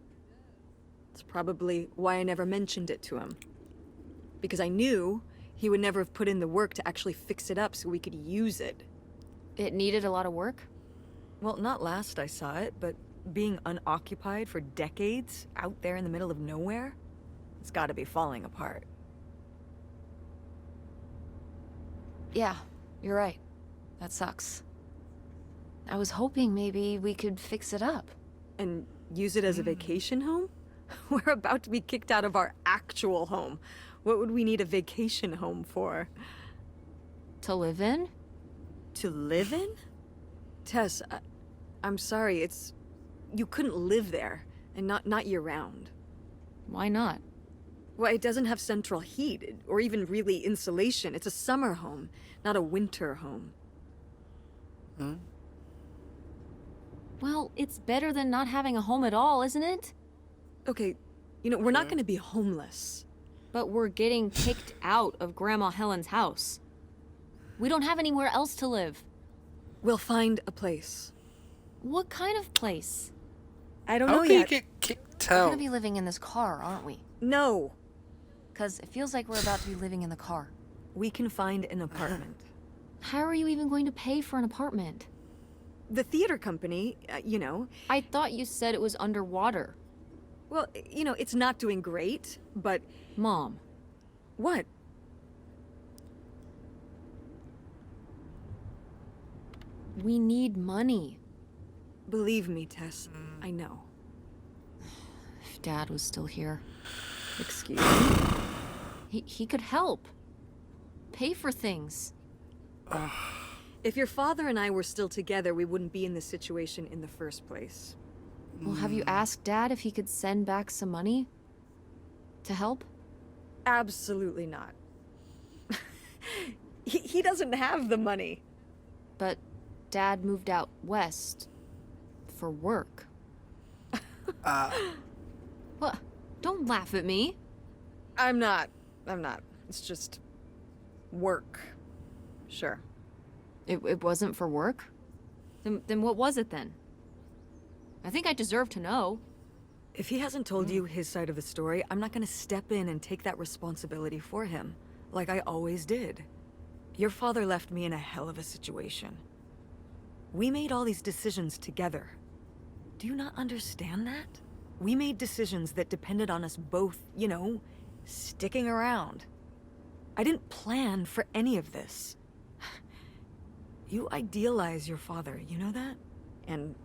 It's probably why I never mentioned it to him. Because I knew he would never have put in the work to actually fix it up so we could use it. It needed a lot of work? Well, not last I saw it, but being unoccupied for decades out there in the middle of nowhere, it's gotta be falling apart. Yeah, you're right. That sucks. I was hoping maybe we could fix it up. And use it as a vacation home? We're about to be kicked out of our actual home. What would we need a vacation home for? To live in? To live in? Tess, I'm sorry, you couldn't live there, and not year-round. Why not? Well, it doesn't have central heat, or even really insulation. It's a summer home, not a winter home. Well, it's better than not having a home at all, isn't it? Okay, we're not gonna be homeless. But we're getting kicked out of Grandma Helen's house. We don't have anywhere else to live. We'll find a place. What kind of place? I don't How know can you yet. get kicked We're out? gonna be living in this car, aren't we? No, 'Cause it feels like we're about to be living in the car. we can find an apartment. How are you even going to pay for an apartment? The theater company, I thought you said it was underwater. well, it's not doing great, but Mom, what? we need money. Believe me, Tess, I know. If Dad was still here, Excuse me? he could help. Pay for things. If your father and I were still together, we wouldn't be in this situation in the first place. Well, have you asked Dad if he could send back some money? To help? Absolutely not. He doesn't have the money. But Dad moved out west for work. What? Don't laugh at me. I'm not. It's just work. Sure. It wasn't for work? Then what was it then? I think I deserve to know. If he hasn't told you his side of the story, I'm not gonna step in and take that responsibility for him, like I always did. Your father left me in a hell of a situation. We made all these decisions together. Do you not understand that? We made decisions that depended on us both, sticking around. I didn't plan for any of this. You idealize your father, you know that? And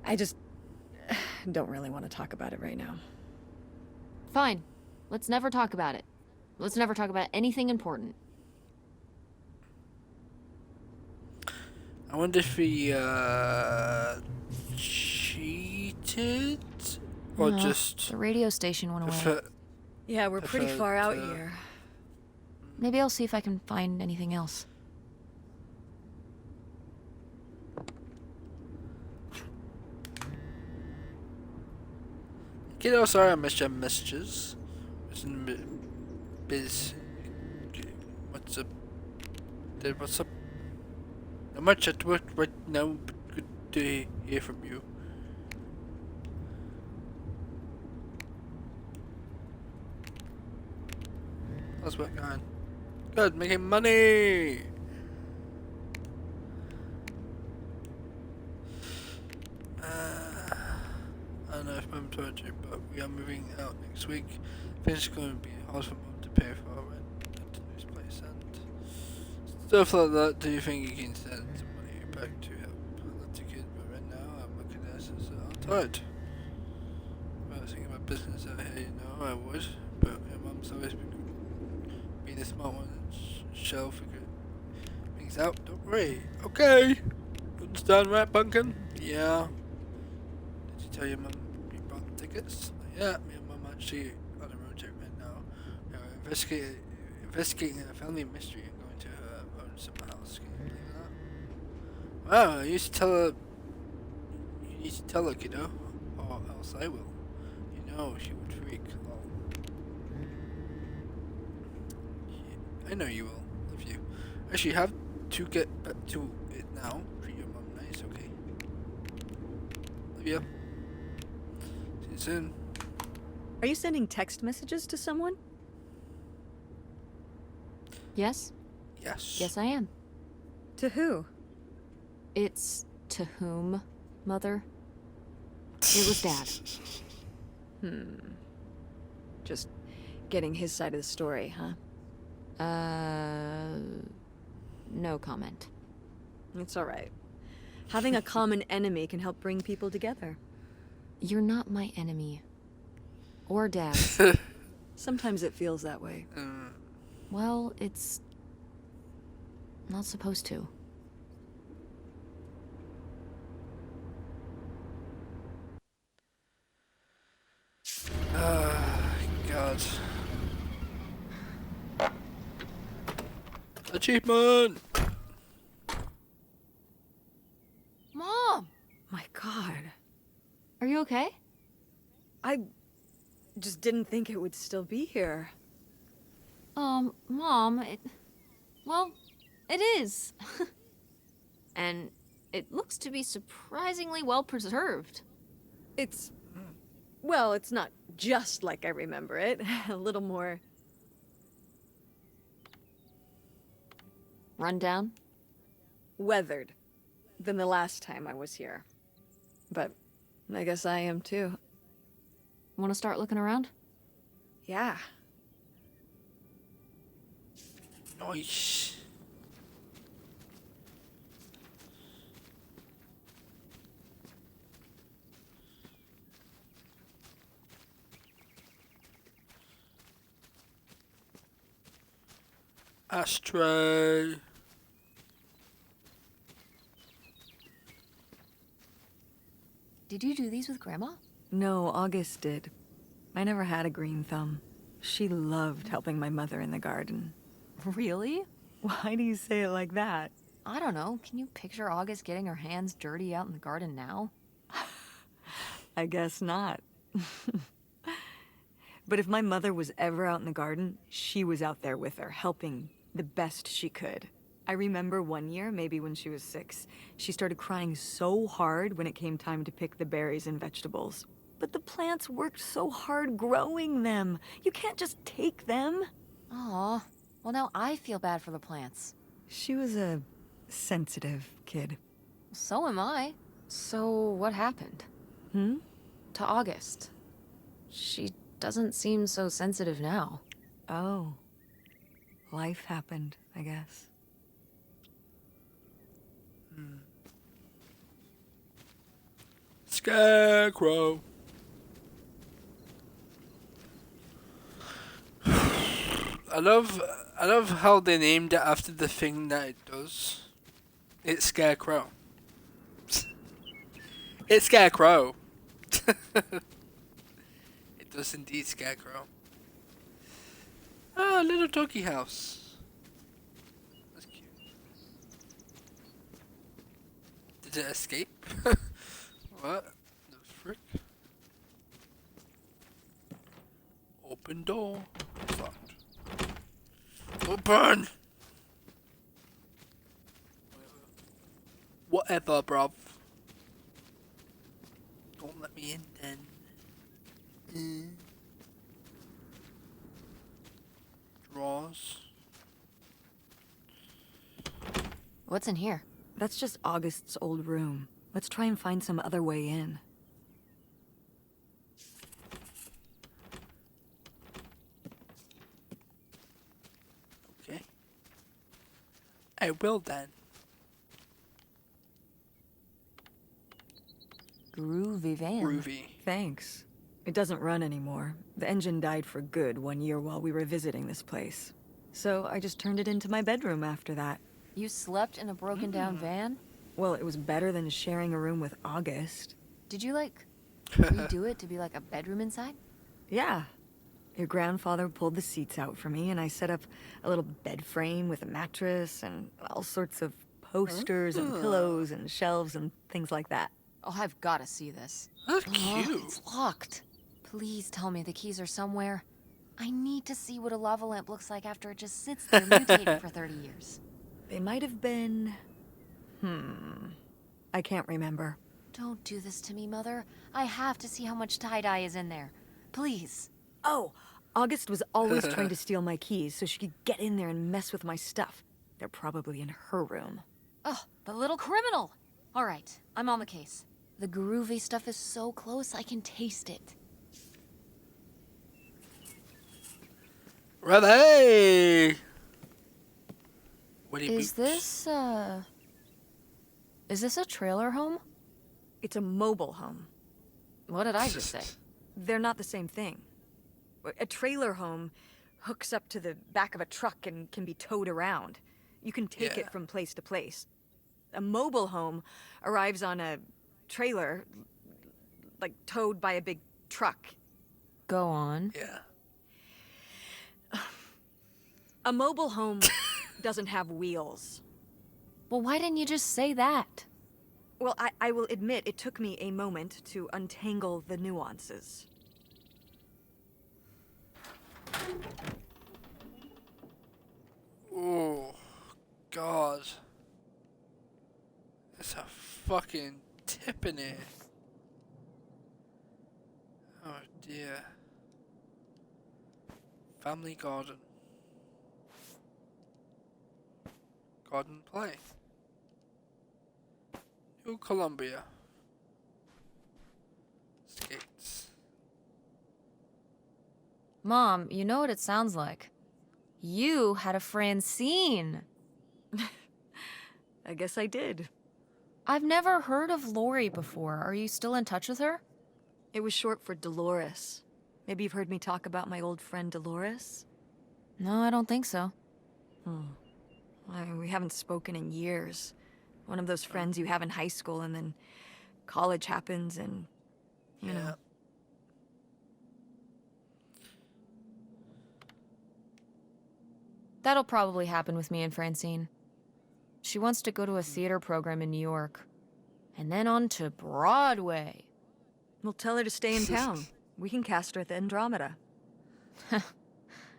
I just don't really want to talk about it right now. Fine. Let's never talk about it. Let's never talk about anything important. I wonder if he cheated or No, just the radio station went away. prefer- Yeah, we're pretty preferred, far out here. Maybe I'll see if I can find anything else. Kiddo, sorry I missed your messages. It's in biz. What's up? What's up? Not much at work right now, but good to hear from you. How's work going? Good, making money! I don't know if Mum told you, but we are moving out next week. I think it's going to be hard for Mum to pay for our rent at the new place and stuff like that. Do you think you can send some money back to help let the kids? But right now, I'm looking at this as tired. I was thinking about business out here, you know, I would, but Mum's always been being a smart one and she'll figure things out. Don't worry. Okay. Understand, right, Pumpkin? Yeah. Did you tell your mum you bought the tickets? Yeah, me and Mum actually on a road trip right now. We're investigating a family mystery and going to her own summer house. Can you believe that? Wow, you need to tell her, kiddo, or else I will. You know she would freak. Lol. Yeah, I know you will, if you. Actually, have to get back to it now. Treat your mum nice, okay? Love ya. See you soon. Are you sending text messages to someone? Yes? Yes. Yes, I am. To who? It's to whom, Mother? It was Dad. Just getting his side of the story, huh? No comment. It's all right. Having a common enemy can help bring people together. You're not my enemy. Or Dad's. Sometimes it feels that way. Well, it's not supposed to. God. Achievement! Mom! My God. Are you okay? I just didn't think it would still be here. Mom, well, it is. And it looks to be surprisingly well preserved. It's... Well, it's not just like I remember it. A little more... Rundown? weathered than the last time I was here. But I guess I am too. Want to start looking around? Yeah. Nice. Ashtray. Did you do these with Grandma? No, August did. I never had a green thumb. She loved helping my mother in the garden. Really? Why do you say it like that? I don't know. Can you picture August getting her hands dirty out in the garden now? I guess not. But if my mother was ever out in the garden, she was out there with her, helping the best she could. I remember one year, maybe when she was 6, she started crying so hard when it came time to pick the berries and vegetables. But the plants worked so hard growing them. You can't just take them. Aw. Well, now I feel bad for the plants. She was a sensitive kid. So am I. So what happened? To August. She doesn't seem so sensitive now. Oh. Life happened, I guess. Scarecrow. I love how they named it after the thing that it does. It's Scarecrow. It's Scarecrow. It does indeed Scarecrow. Ah, little doggy house. That's cute. Did it escape? What the frick? Open door. It's locked. Open! Whatever, bruv. Don't let me in then. Drawers. What's in here? That's just August's old room. Let's try and find some other way in. Okay. I will then. Groovy van. Groovy. Thanks. It doesn't run anymore. The engine died for good 1 year while we were visiting this place. So I just turned it into my bedroom after that. You slept in a broken down van? Well, it was better than sharing a room with August. Did you, like, redo it to be like a bedroom inside? Yeah. Your grandfather pulled the seats out for me, and I set up a little bed frame with a mattress and all sorts of posters and pillows and shelves and things like that. Oh, I've got to see this. That's Oh, cute. it's locked. Please tell me the keys are somewhere. I need to see what a lava lamp looks like after it just sits there mutated for 30 years. They might have been... I can't remember. Don't do this to me, Mother. I have to see how much tie-dye is in there. Please. Oh, August was always trying to steal my keys so she could get in there and mess with my stuff. They're probably in her room. Oh, the little criminal! All right, I'm on the case. The groovy stuff is so close, I can taste it. Ready! Woody Is boots. this a trailer home? It's a mobile home. What did I just say? They're not the same thing. A trailer home hooks up to the back of a truck and can be towed around. You can take Yeah. it from place to place. A mobile home arrives on a trailer, like towed by a big truck. Go on. Yeah. A mobile home doesn't have wheels. Well, why didn't you just say that? Well, I will admit it took me a moment to untangle the nuances. Oh, God. There's a fucking tip in it. Oh, dear. Family garden. Garden play. New Columbia. Skates. Mom, you know what it sounds like. You had a Francine. I guess I did. I've never heard of Lori before. Are you still in touch with her? It was short for Dolores. Maybe you've heard me talk about my old friend Dolores? No, I don't think so. We haven't spoken in years. One of those friends you have in high school and then college happens and, you know. That'll probably happen with me and Francine. She wants to go to a theater program in New York. And then on to Broadway. We'll tell her to stay in town. We can cast her at the Andromeda.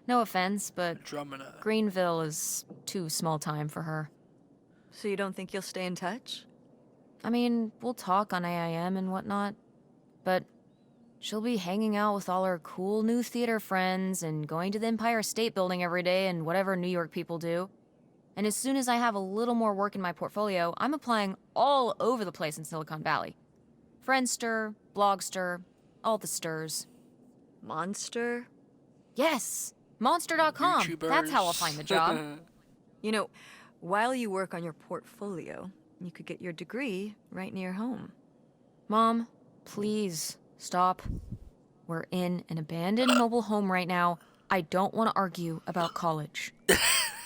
No offense, but Andromeda. Greenville is too small time for her. So you don't think you'll stay in touch? I mean, we'll talk on AIM and whatnot, but she'll be hanging out with all her cool new theater friends and going to the Empire State Building every day and whatever New York people do. And as soon as I have a little more work in my portfolio, I'm applying all over the place in Silicon Valley. Friendster, Blogster, all the stirs. Monster? Yes! Monster.com. That's how I'll find the job. You know, while you work on your portfolio, you could get your degree right near home. Mom, please, stop. We're in an abandoned mobile home right now. I don't want to argue about college.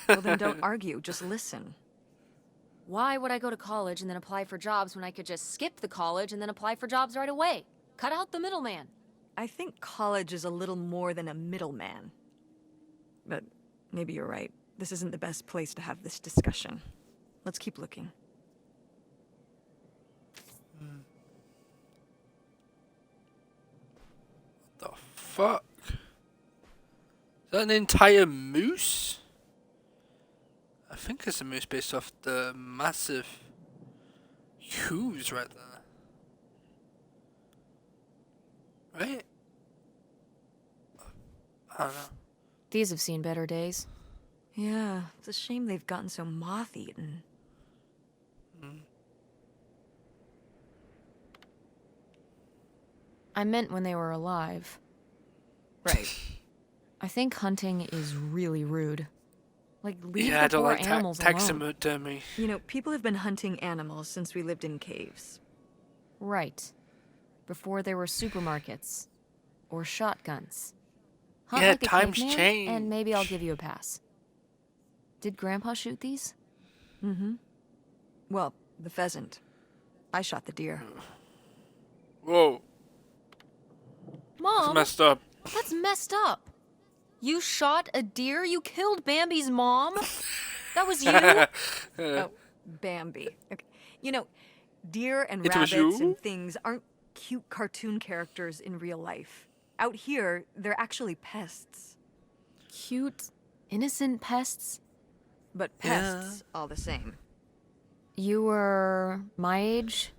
Well, then don't argue, just listen. Why would I go to college and then apply for jobs when I could just skip the college and then apply for jobs right away? Cut out the middleman. I think college is a little more than a middleman. But maybe you're right. This isn't the best place to have this discussion. Let's keep looking. The fuck? Is that an entire moose? I think it's a moose based off the massive coos right there. Right? I don't know. These have seen better days. Yeah, it's a shame they've gotten so moth-eaten. I meant when they were alive. Right. I think hunting is really rude. Like, leave Yeah, I the don't poor like animals alone. taxidermy. You know, people have been hunting animals since we lived in caves. Right. Before there were supermarkets. Or shotguns. Hunt Yeah, like a times caveman, and maybe I'll change. give you a pass. Did Grandpa shoot these? Well, the pheasant. I shot the deer. Whoa, that's Mom, messed up. that's messed up. You shot a deer? You killed Bambi's mom? That was you? Oh, Bambi. Okay. You know, deer and It was rabbits you? and things aren't cute cartoon characters in real life. Out here, they're actually pests. Cute, innocent pests? But pests all the same. You were my age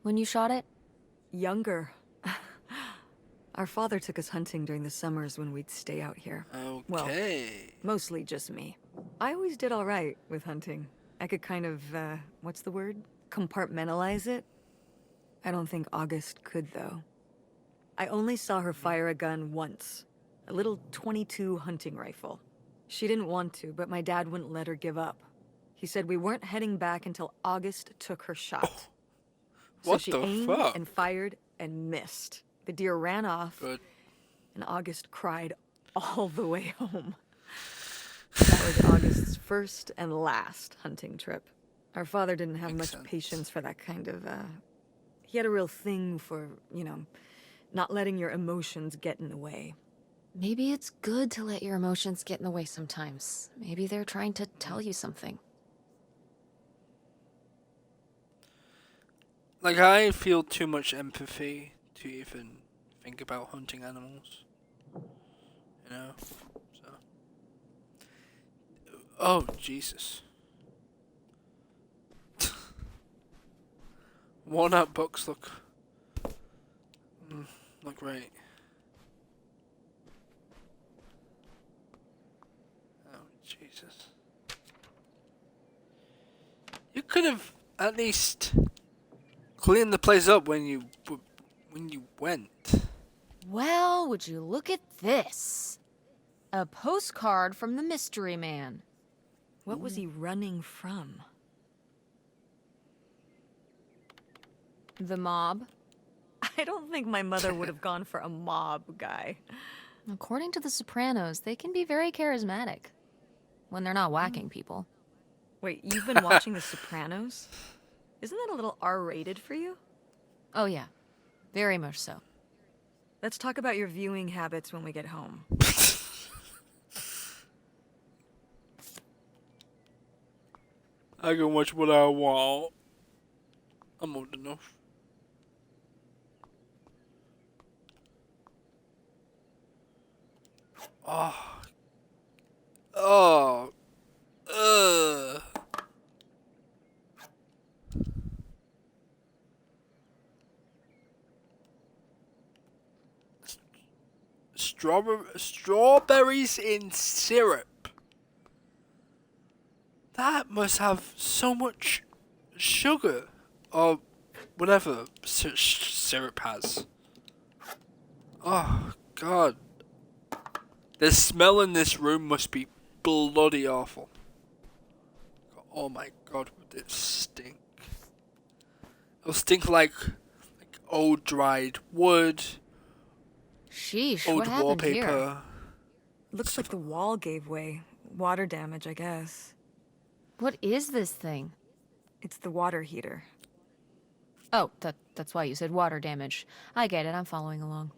when you shot it? Younger. Our father took us hunting during the summers when we'd stay out here. Well, Okay. mostly just me. I always did all right with hunting. I could kind of, what's the word? Compartmentalize it. I don't think August could, though. I only saw her fire a gun once. A little .22 hunting rifle. She didn't want to, but my dad wouldn't let her give up. He said we weren't heading back until August took her shot. So What she the aimed fuck? and fired and missed. The deer ran off, Good. and August cried all the way home. That was August's first and last hunting trip. Our father didn't have Makes much sense. patience for that kind of, he had a real thing for, you know, not letting your emotions get in the way. Maybe it's good to let your emotions get in the way sometimes. Maybe they're trying to tell you something. Like, I feel too much empathy to even think about hunting animals. You know? So. Oh, Jesus. Walnut books look great. Oh, Jesus. You could have at least cleaned the place up when you went. Well, would you look at this? A postcard from the mystery man. What was he running from? The mob. I don't think my mother would have gone for a mob guy. According to The Sopranos, they can be very charismatic. When they're not whacking people. Wait, you've been watching The Sopranos? Isn't that a little R-rated for you? Oh yeah, very much so. Let's talk about your viewing habits when we get home. I can watch what I want. I'm old enough. Oh. Oh. Ugh. Strawberries in syrup. That must have so much sugar, or whatever syrup has. Oh God, the smell in this room must be bloody awful. Oh my God, would it stink? It'll stink like old dried wood, Sheesh, old what happened wallpaper. here? Looks like the wall gave way. Water damage, I guess. What is this thing? It's the water heater. Oh, that's why you said water damage. I get it, I'm following along.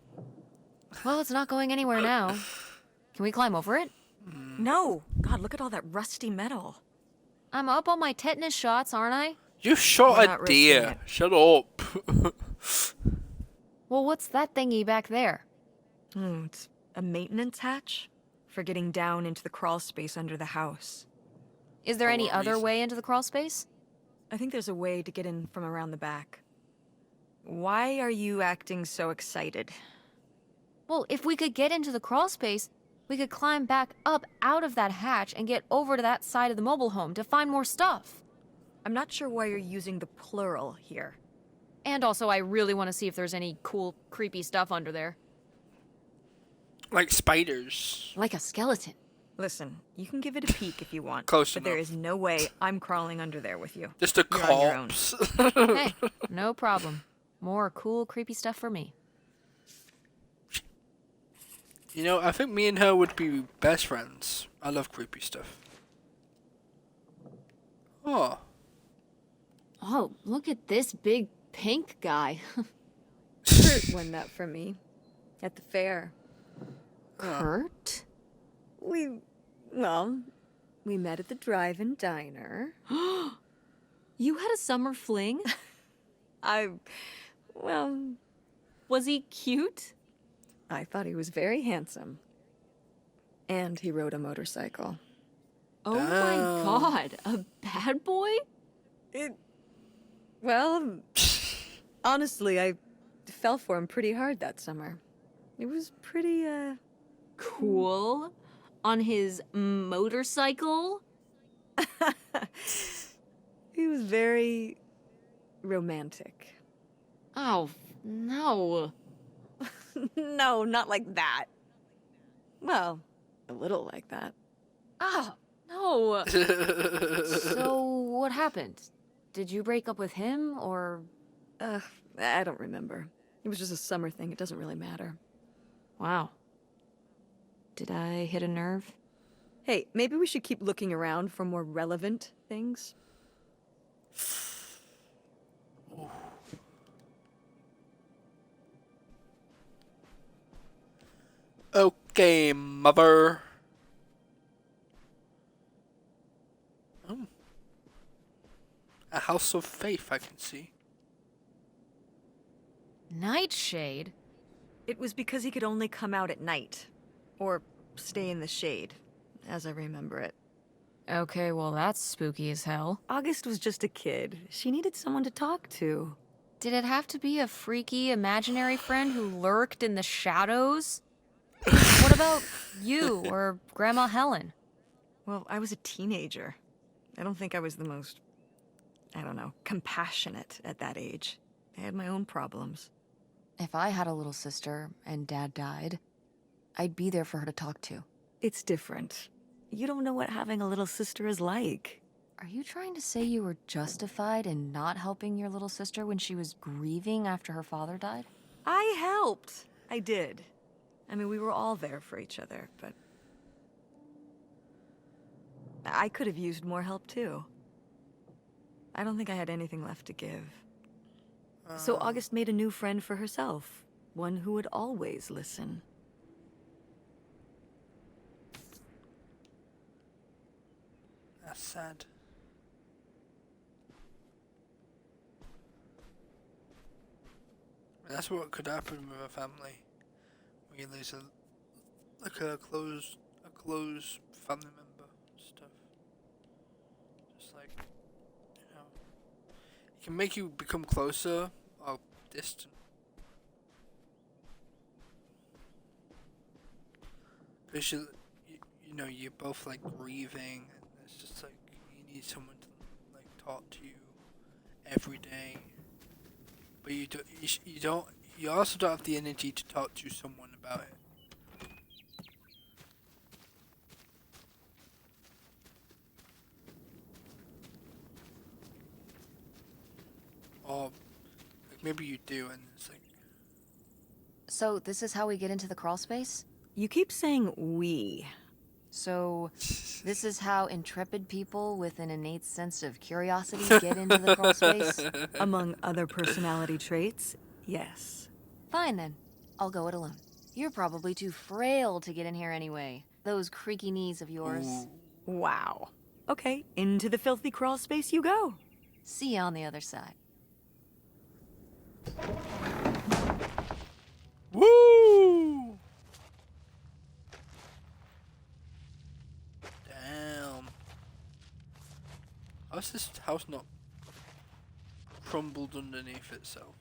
Well, it's not going anywhere now. Can we climb over it? No! God, look at all that rusty metal. I'm up on my tetanus shots, aren't I? You shot We're a not risking deer. it. Shut up. Well, what's that thingy back there? It's a maintenance hatch for getting down into the crawl space under the house. Is there For any what other reason? way into the crawl space? I think there's a way to get in from around the back. Why are you acting so excited? Well, if we could get into the crawl space, we could climb back up out of that hatch and get over to that side of the mobile home to find more stuff. I'm not sure why you're using the plural here. And also, I really want to see if there's any cool, creepy stuff under there. Like spiders. Like a skeleton. Listen, you can give it a peek if you want. Close but there enough. is no way I'm crawling under there with you. Just a You're on your own. corpse. Hey, no problem. More cool, creepy stuff for me. You know, I think me and her would be best friends. I love creepy stuff. Oh. Oh, look at this big pink guy. Kurt won that from me. At the fair. Kurt? We met at the drive-in diner. You had a summer fling? Was he cute? I thought he was very handsome. And he rode a motorcycle. Oh my god, a bad boy? Honestly, I fell for him pretty hard that summer. It was pretty, Cool. On his motorcycle? he was very romantic. Oh, no. No, not like that. Well, a little like that. Oh, no. So, what happened? Did you break up with him, or... I don't remember. It was just a summer thing. It doesn't really matter. Wow. Did I hit a nerve? Hey, maybe we should keep looking around for more relevant things. Okay, mother. Oh. A house of faith, I can see. Nightshade? It was because he could only come out at night. Or stay in the shade, as I remember it. Okay, well, that's spooky as hell. August was just a kid. She needed someone to talk to. Did it have to be a freaky, imaginary friend who lurked in the shadows? What about you or Grandma Helen? Well, I was a teenager. I don't think I was the most, compassionate at that age. I had my own problems. If I had a little sister and Dad died, I'd be there for her to talk to. It's different. You don't know what having a little sister is like. Are you trying to say you were justified in not helping your little sister when she was grieving after her father died? I helped. I did. I mean, we were all there for each other, but... I could have used more help, too. I don't think I had anything left to give. So August made a new friend for herself. One who would always listen. That's sad. That's what could happen with a family. When you lose a close family member and stuff. Just like, it can make you become closer or distant. Because you're both like grieving, and it's just like you need someone to like talk to you every day. But you also don't have the energy to talk to someone about it. Or like maybe you do, and it's like, So this is how we get into the crawl space? You keep saying we. So this is how intrepid people with an innate sense of curiosity get into the crawl space? Among other personality traits, yes. Fine then. I'll go it alone. You're probably too frail to get in here anyway. Those creaky knees of yours. ooh. Wow. Okay, into the filthy crawl space you go. See you on the other side. Woo! Damn. How's this house not crumbled underneath itself.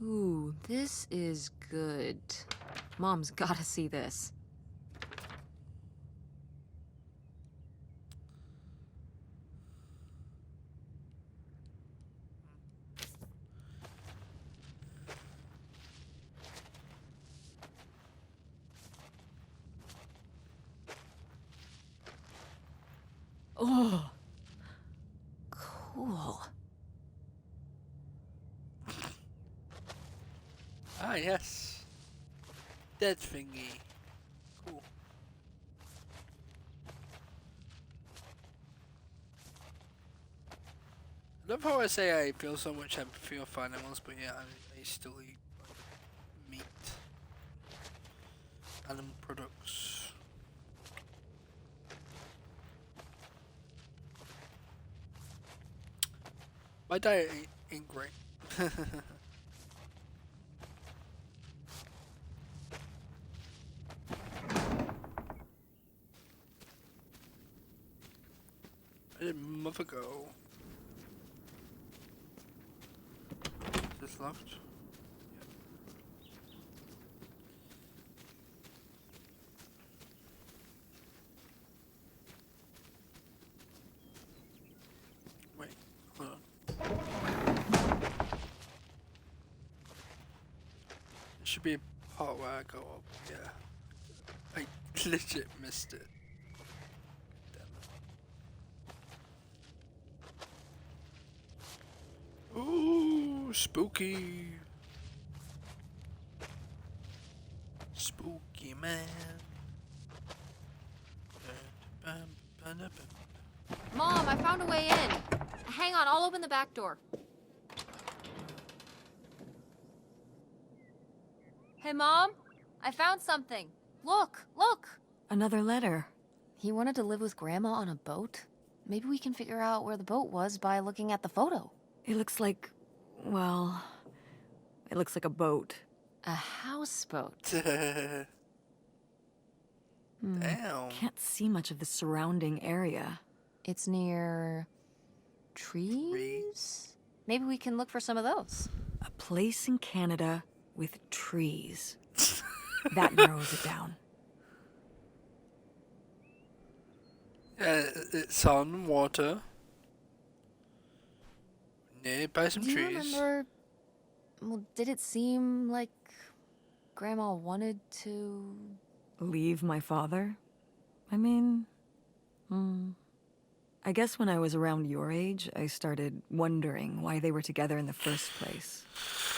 Ooh, this is good. Mom's gotta see this. Oh, cool. Ah, yes. Dead thingy. Cool. I love how I say I feel so much empathy for animals, but yeah, I still eat like, meat. Animal products. My diet ain't great. Where did mother go? Is this left? Wait, hold on. There should be a part where I go up, yeah. I legit missed it. Ooh, spooky. Spooky man. Mom, I found a way in. Hang on, I'll open the back door. Hey, Mom, I found something. Look, look. Another letter. He wanted to live with Grandma on a boat. Maybe we can figure out where the boat was by looking at the photo. It looks like, well, it looks like a boat. A houseboat. Damn. Can't see much of the surrounding area. It's near trees? Maybe we can look for some of those. A place in Canada with trees. That narrows it down. Yeah, it's on water. Near by some Do you trees. remember? Well, did it seem like Grandma wanted to? Leave my father? I mean, I guess when I was around your age, I started wondering why they were together in the first place.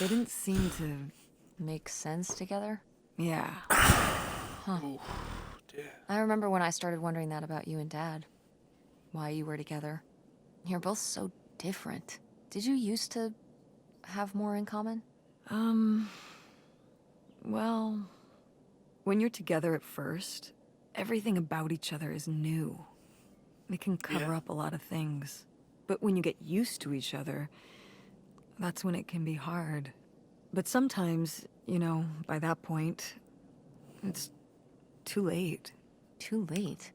They didn't seem to... Make sense together? Yeah. Ooh, dear. I remember when I started wondering that about you and Dad. Why you were together. You're both so different. Did you used to have more in common? Well, when you're together at first, everything about each other is new. It can cover Yeah. up a lot of things. But when you get used to each other, that's when it can be hard. But sometimes, you know, by that point, it's too late. Too late.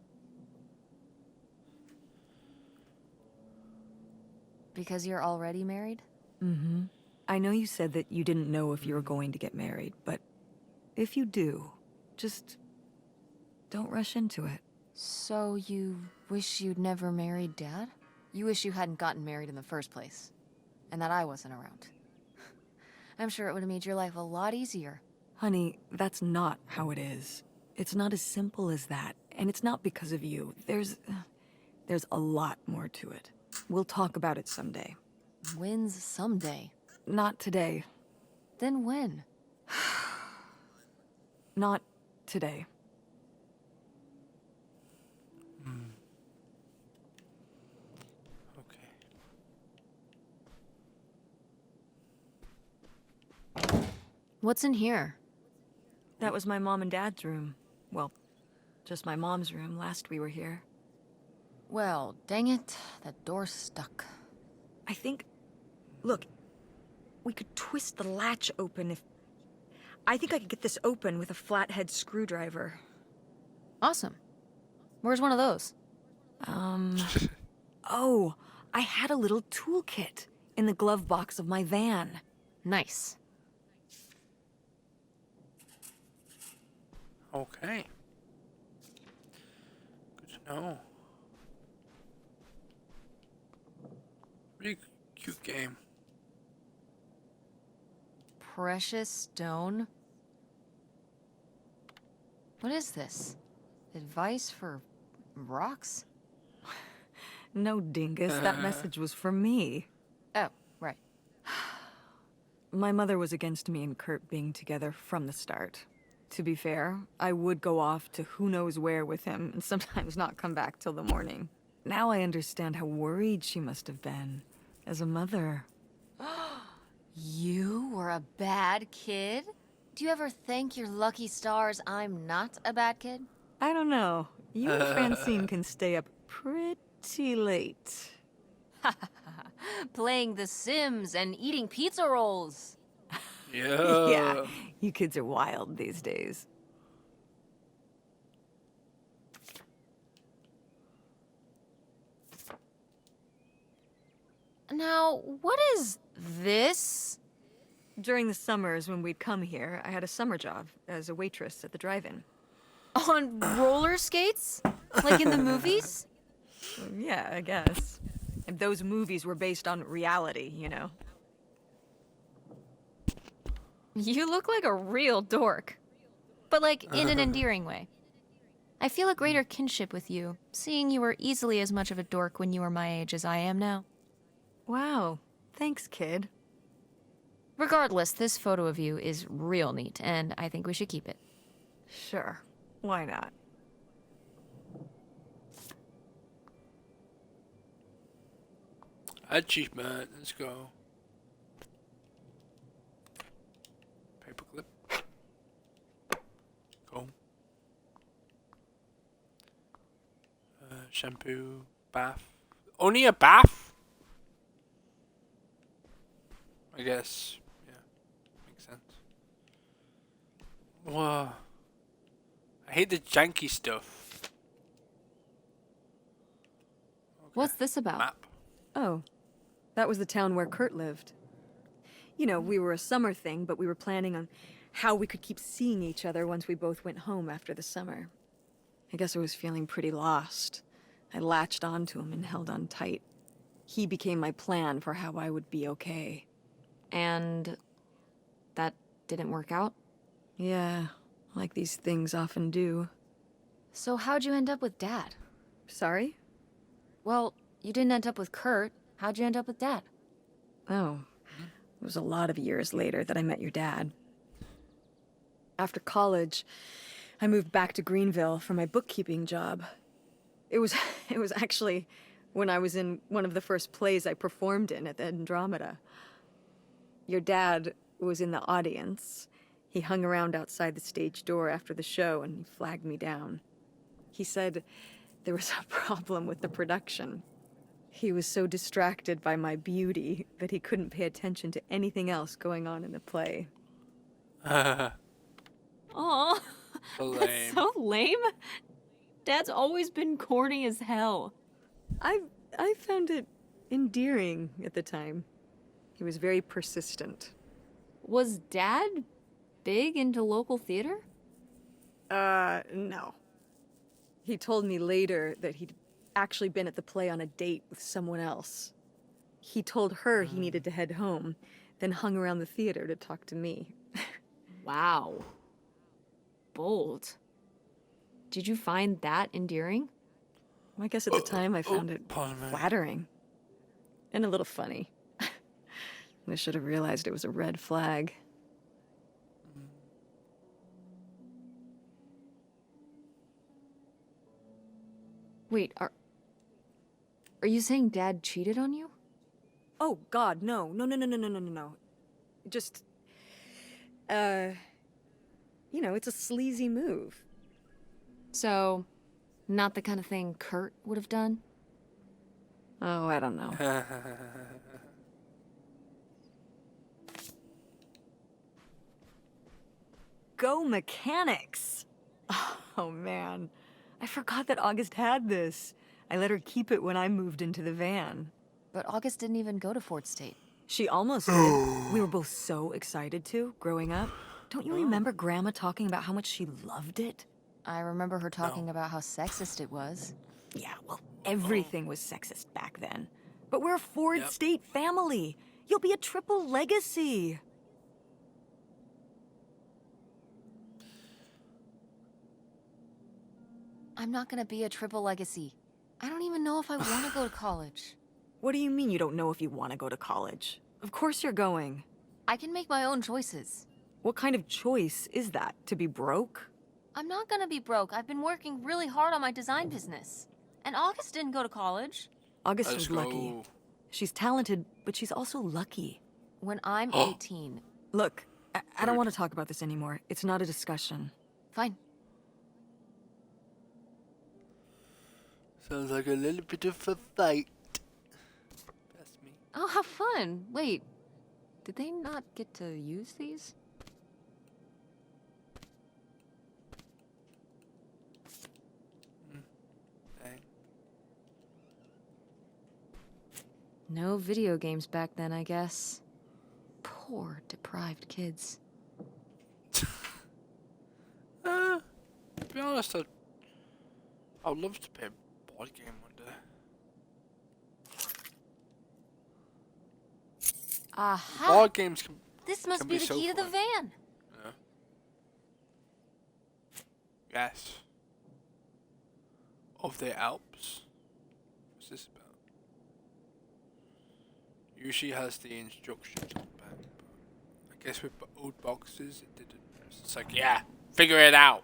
Because you're already married? Mm-hmm. I know you said that you didn't know if you were going to get married, but if you do, just don't rush into it. So you wish you'd never married Dad? You wish you hadn't gotten married in the first place. And that I wasn't around. I'm sure it would have made your life a lot easier. Honey, that's not how it is. It's not as simple as that, and it's not because of you. There's a lot more to it. We'll talk about it someday. When's someday? Not today. Then when? Not today. Okay. What's in here? That was my mom and dad's room. Well, just my mom's room last we were here. Well, dang it. That door's stuck. I think. Look, we could twist the latch open if. I think I could get this open with a flathead screwdriver. Awesome. Where's one of those? Oh, I had a little toolkit in the glove box of my van. Nice. Okay. Good to know. Really cute game. Precious stone? What is this? Advice for rocks? No, dingus, that message was for me. Oh, right. My mother was against me and Kurt being together from the start. To be fair, I would go off to who knows where with him and sometimes not come back till the morning. Now I understand how worried she must have been as a mother. You were a bad kid? Do you ever thank your lucky stars I'm not a bad kid? I don't know. You and Francine can stay up pretty late. Playing The Sims and eating pizza rolls. Yeah. Yeah, you kids are wild these days. Now, what is this? During the summers when we'd come here, I had a summer job as a waitress at the drive-in. On roller skates? Like in the movies? Yeah, I guess. And those movies were based on reality, you know. You look like a real dork. But like in an endearing way. I feel a greater kinship with you, seeing you were easily as much of a dork when you were my age as I am now. Wow. Thanks, kid. Regardless, this photo of you is real neat, and I think we should keep it. Sure. Why not? Achievement. Let's go. Paperclip. Go. Shampoo. Bath. Only a bath? I guess. Yeah. Makes sense. Whoa. I hate the janky stuff. Okay. What's this about? Map. Oh, that was the town where Kurt lived. You know, we were a summer thing, but we were planning on how we could keep seeing each other once we both went home after the summer. I guess I was feeling pretty lost. I latched onto him and held on tight. He became my plan for how I would be okay. And that didn't work out? Yeah, like these things often do. So how'd you end up with Dad? Sorry? Well, you didn't end up with Kurt. How'd you end up with Dad? Oh, it was a lot of years later that I met your dad. After college, I moved back to Greenville for my bookkeeping job. It was actually when I was in one of the first plays I performed in at the Andromeda. Your dad was in the audience. He hung around outside the stage door after the show and he flagged me down. He said there was a problem with the production. He was so distracted by my beauty that he couldn't pay attention to anything else going on in the play. Aw, So lame. that's so lame. Dad's always been corny as hell. I found it endearing at the time. He was very persistent. Was Dad big into local theater? No. He told me later that he'd actually been at the play on a date with someone else. He told her he needed to head home, then hung around the theater to talk to me. Wow. Bold. Did you find that endearing? I guess at the time I found it pardon me. flattering. And a little funny. I should have realized it was a red flag. Wait, are you saying Dad cheated on you? Oh, God, no. No. Just, you know, it's a sleazy move. So, not the kind of thing Kurt would have done? Oh, I don't know. Go Mechanics! Oh man, I forgot that August had this. I let her keep it when I moved into the van. But August didn't even go to Fort State. She almost did. We were both so excited to, growing up. Don't you remember Grandma talking about how much she loved it? I remember her talking about how sexist it was. Yeah, well, everything was sexist back then. But we're a Ford Yep. State family. You'll be a triple legacy. I'm not gonna be a triple legacy. I don't even know if I want to go to college. What do you mean you don't know if you want to go to college? Of course you're going. I can make my own choices. What kind of choice is that? To be broke? I'm not gonna be broke. I've been working really hard on my design business. And August didn't go to college. August Let's was lucky. go. She's talented, but she's also lucky. When I'm 18. Look, I don't want to talk about this anymore. It's not a discussion. Fine. Sounds like a little bit of a fight. That's me. Oh, how fun. Wait, did they not get to use these? Dang. No video games back then, I guess. Poor, deprived kids. To be honest, I'd love to play a board game one day. Aha! Board games can. This must can be be the so key to the fun. van. Yes. Of the Alps. What's this about? Usually has the instructions on the back, but I guess with old boxes it didn't. It's like, yeah, figure it out.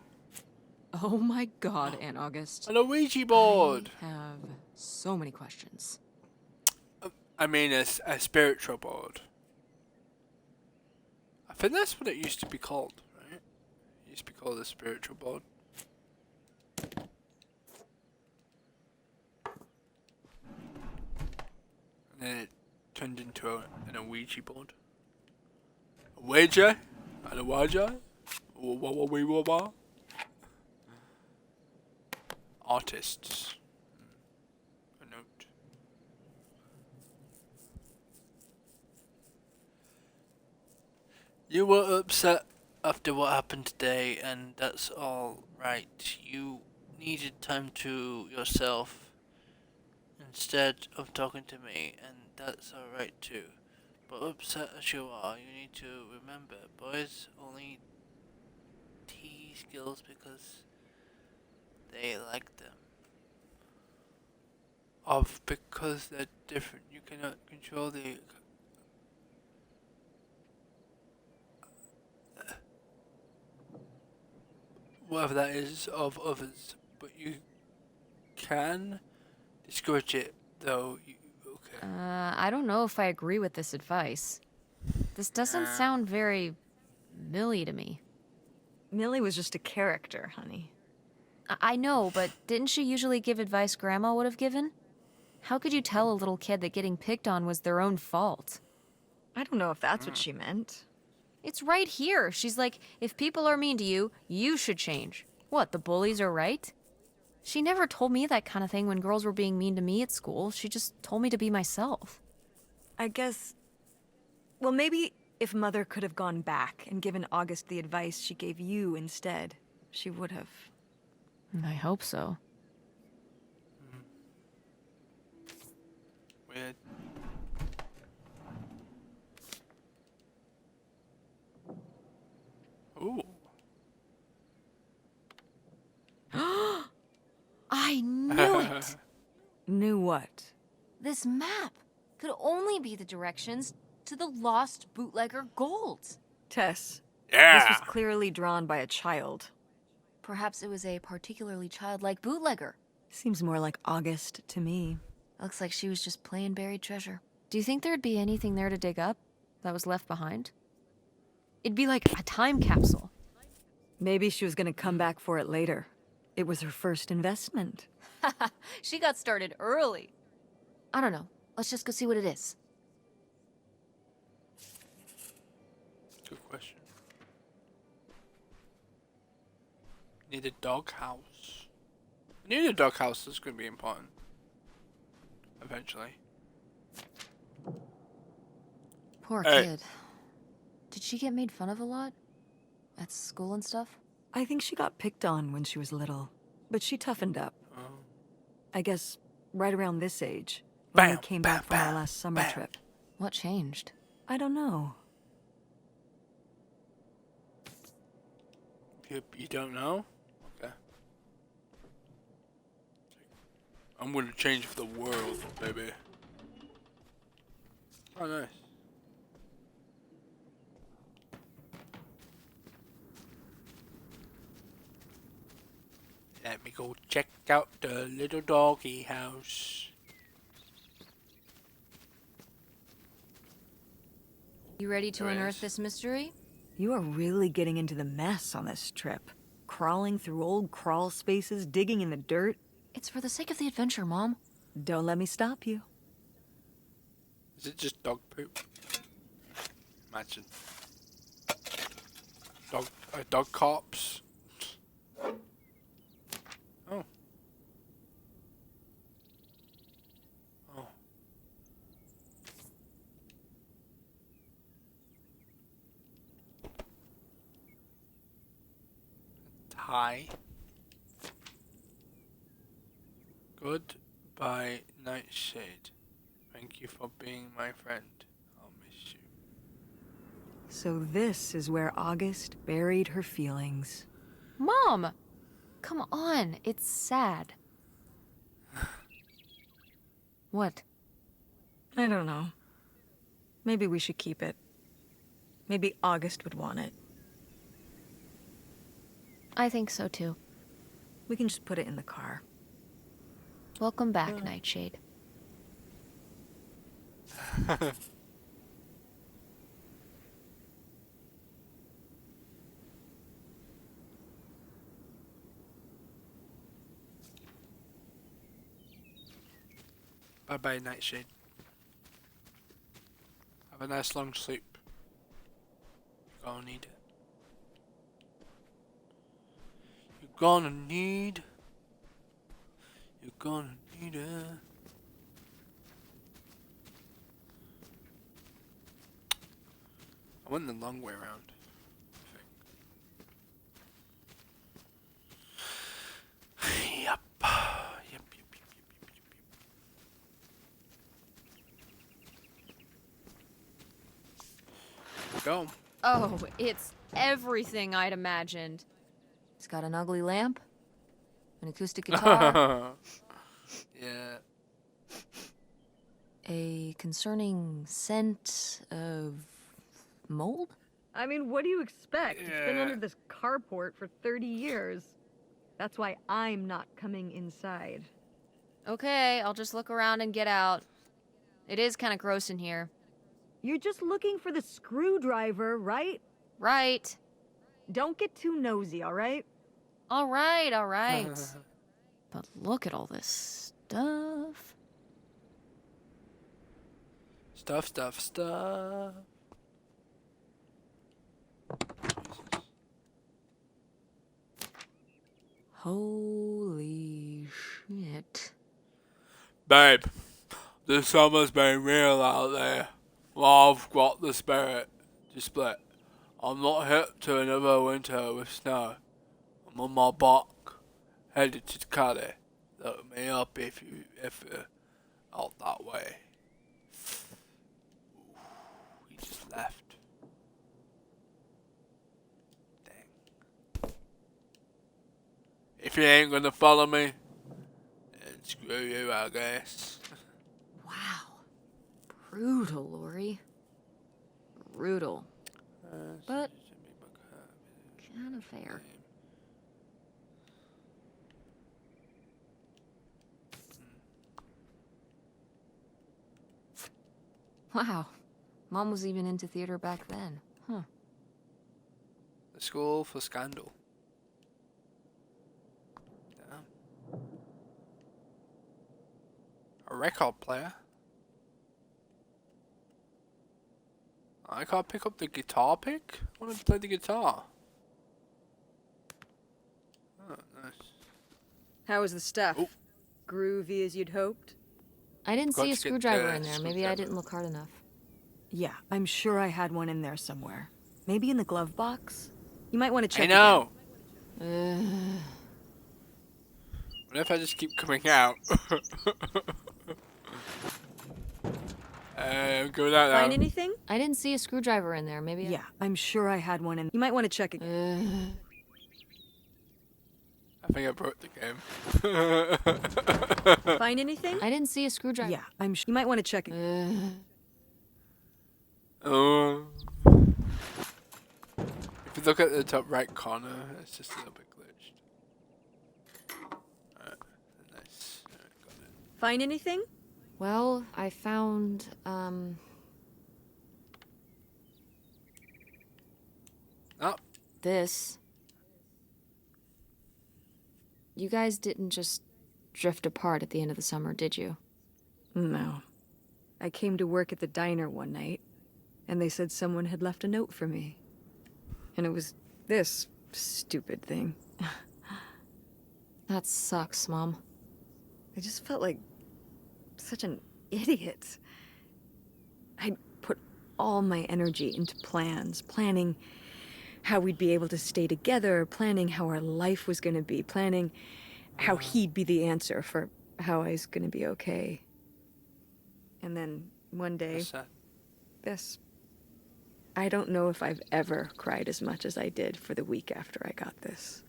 Oh my god, Aunt August. A Ouija board. I have so many questions. I mean, a spiritual board. I think that's what it used to be called, right? It used to be called a spiritual board. And then it turned into an Ouija board. A Ouija? And a Ouija? Artists. A note. You were upset after what happened today, and that's all right. You needed time to yourself instead of talking to me, and that's all right too. But upset as you are, you need to remember, boys only tease girls because they like them. Because they're different. You cannot control the whatever that is of others, but you can discourage it though. Okay. I don't know if I agree with this advice. This doesn't sound very Millie to me. Millie was just a character, honey. I know, but didn't she usually give advice Grandma would have given? How could you tell a little kid that getting picked on was their own fault? I don't know if that's what she meant. It's right here. She's like, if people are mean to you, you should change. What, the bullies are right? She never told me that kind of thing when girls were being mean to me at school. She just told me to be myself. I guess... Well, maybe if Mother could have gone back and given August the advice she gave you instead, she would have. I hope so. Weird. Ooh. I knew it! Knew what? This map could only be the directions to the lost bootlegger gold. Tess, this Yeah. was clearly drawn by a child. Perhaps it was a particularly childlike bootlegger. Seems more like August to me. Looks like she was just playing buried treasure. Do you think there'd be anything there to dig up that was left behind? It'd be like a time capsule. Maybe she was gonna come back for it later. It was her first investment. She got started early. I don't know. Let's just go see what it is. Good question. Need a doghouse. I knew the doghouse was going to be important. Eventually. Poor Hey. kid. Did she get made fun of a lot? At school and stuff? I think she got picked on when she was little, but she toughened up. Oh. I guess right around this age, when we Bam, came bam, back from our bam, last summer bam. trip. What changed? I don't know. You don't know? Okay. I'm going to change for the world, baby. Oh, nice. Let me go check out the little doggy house. You ready to There it unearth is. this mystery? You are really getting into the mess on this trip. Crawling through old crawl spaces, digging in the dirt. It's for the sake of the adventure, Mom. Don't let me stop you. Is it just dog poop? Imagine. Dog corpse. Oh. Oh. Tie. Goodbye, Nightshade. Thank you for being my friend. I'll miss you. So this is where August buried her feelings. Mom! Come on, it's sad. What? I don't know. Maybe we should keep it. Maybe August would want it. I think so too. We can just put it in the car. Welcome back, Nightshade. Bye bye, Nightshade. Have a nice long sleep. You're gonna need it. You're gonna need. You're gonna need it. I went the long way around. I think. Yep. Yep. Go. Oh, it's everything I'd imagined. It's got an ugly lamp, an acoustic guitar, Yeah. a concerning scent of mold. I mean, what do you expect? It's been Yeah. under this carport for 30 years. That's why I'm not coming inside. Okay, I'll just look around and get out. It is kind of gross in here. You're just looking for the screwdriver, right? Right. Don't get too nosy, all right? All right, all right. But look at all this stuff. Stuff. Jesus. Holy shit. Babe, the summer's been real out there. I've got the spirit to split. I'm not hip to another winter with snow. I'm on my back, headed to Cali. Look me up if you're out that way. He just left. Dang. If you ain't gonna follow me, then screw you, I guess. Wow. Brutal, Lori. Brutal. But kind of fair. Wow. Mom was even into theater back then. Huh. The School for Scandal. Damn. A record player? I can't pick up the guitar pick? I want to play the guitar. Oh, nice. How was the stuff? Oh. Groovy as you'd hoped? I didn't Got see a to get screwdriver the in there. Maybe I screwdriver. didn't look hard enough. Yeah, I'm sure I had one in there somewhere. Maybe in the glove box? You might want to check I again. know! Ugh. What if I just keep coming out? Go out now. Find anything? I didn't see a screwdriver in there. Maybe. Yeah, I'm sure I had one in. You might want to check again. I think I broke the game. Find anything? I didn't see a screwdriver. Yeah, I'm sure. You might want to check again. Oh. If you look at the top right corner, it's just a little bit glitched. Alright, nice. Alright, got it. Find anything? Well, I found Oh, this. You guys didn't just drift apart at the end of the summer, did you? No. I came to work at the diner one night, and they said someone had left a note for me. And it was this stupid thing. That sucks, Mom. I just felt like such an idiot. I'd put all my energy into plans, planning how we'd be able to stay together, planning how our life was going to be, planning how he'd be the answer for how I was going to be okay. And then one day, that's sad. this. I don't know if I've ever cried as much as I did for the week after I got this.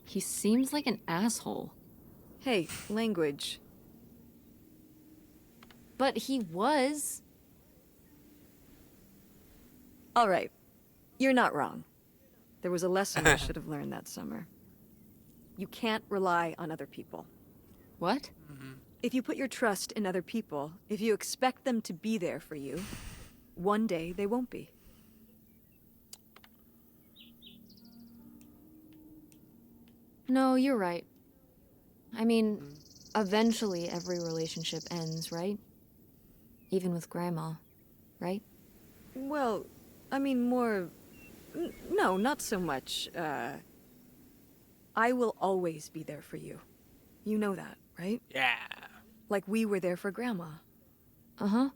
He seems like an asshole. Hey, language. But he was. All right. You're not wrong. There was a lesson I should have learned that summer. You can't rely on other people. What? If you put your trust in other people, if you expect them to be there for you, one day they won't be. No, you're right. I mean, eventually every relationship ends, right? Even with Grandma, right? Well, I mean more... No, not so much. I will always be there for you. You know that, right? Yeah. Like we were there for Grandma. Uh-huh.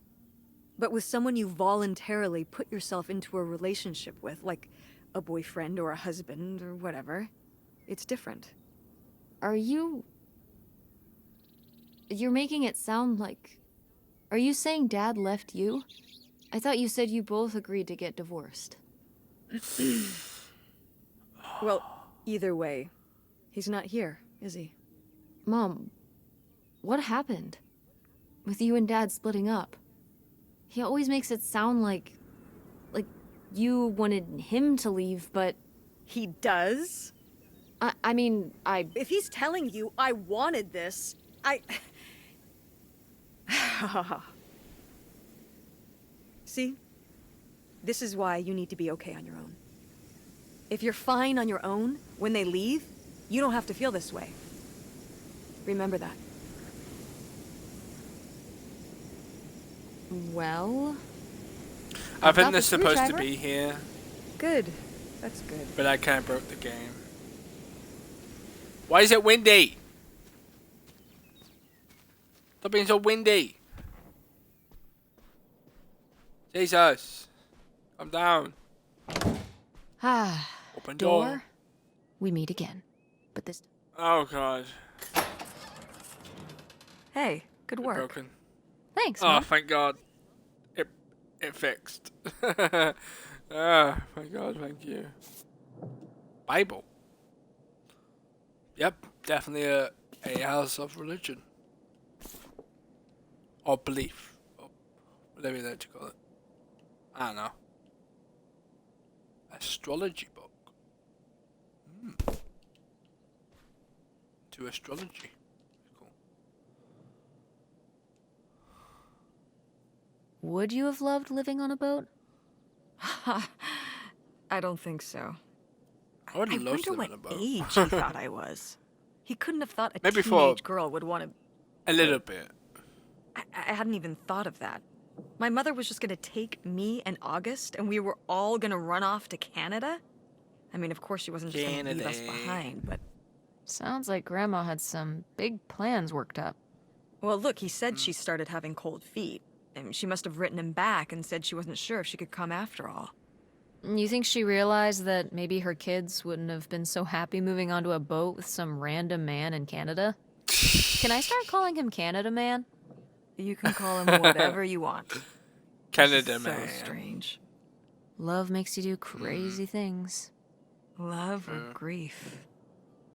But with someone you voluntarily put yourself into a relationship with, like a boyfriend or a husband or whatever, it's different. Are you... You're making it sound like... Are you saying Dad left you? I thought you said you both agreed to get divorced. Well, either way, he's not here, is he? Mom, what happened? With you and Dad splitting up? He always makes it sound like you wanted him to leave, but... He does? I mean, If he's telling you I wanted this, See? This is why you need to be okay on your own. If you're fine on your own, when they leave, you don't have to feel this way. Remember that. Well... I got think the they're supposed to screwdriver. be here, Good. That's good. but I kind of broke the game. Why is it windy? Stop being so windy. Jesus. Calm down. Ah, Open door. door. We meet again. But this... Oh god. Hey, good It's work. broken. Thanks, Oh, Mom. thank god. It fixed. Ah, thank god, thank you. Bible. Yep, definitely a house of religion. Or belief. Or whatever you like to call it. I don't know. Astrology book. To astrology. Cool. Would you have loved living on a boat? I don't think so. I would I love to wonder live what on a boat. age he thought I was. He couldn't have thought a Maybe teenage for- girl would want to A little bit. I hadn't even thought of that. My mother was just gonna take me and August, and we were all gonna run off to Canada. I mean, of course she wasn't just gonna leave us Canada. behind, but... Sounds like Grandma had some big plans worked up. Well, look, he said she started having cold feet. And she must have written him back and said she wasn't sure if she could come after all. You think she realized that maybe her kids wouldn't have been so happy moving onto a boat with some random man in Canada? Can I start calling him Canada Man? You can call him whatever you want. Canada So man. strange. Love makes you do crazy things. Love or grief?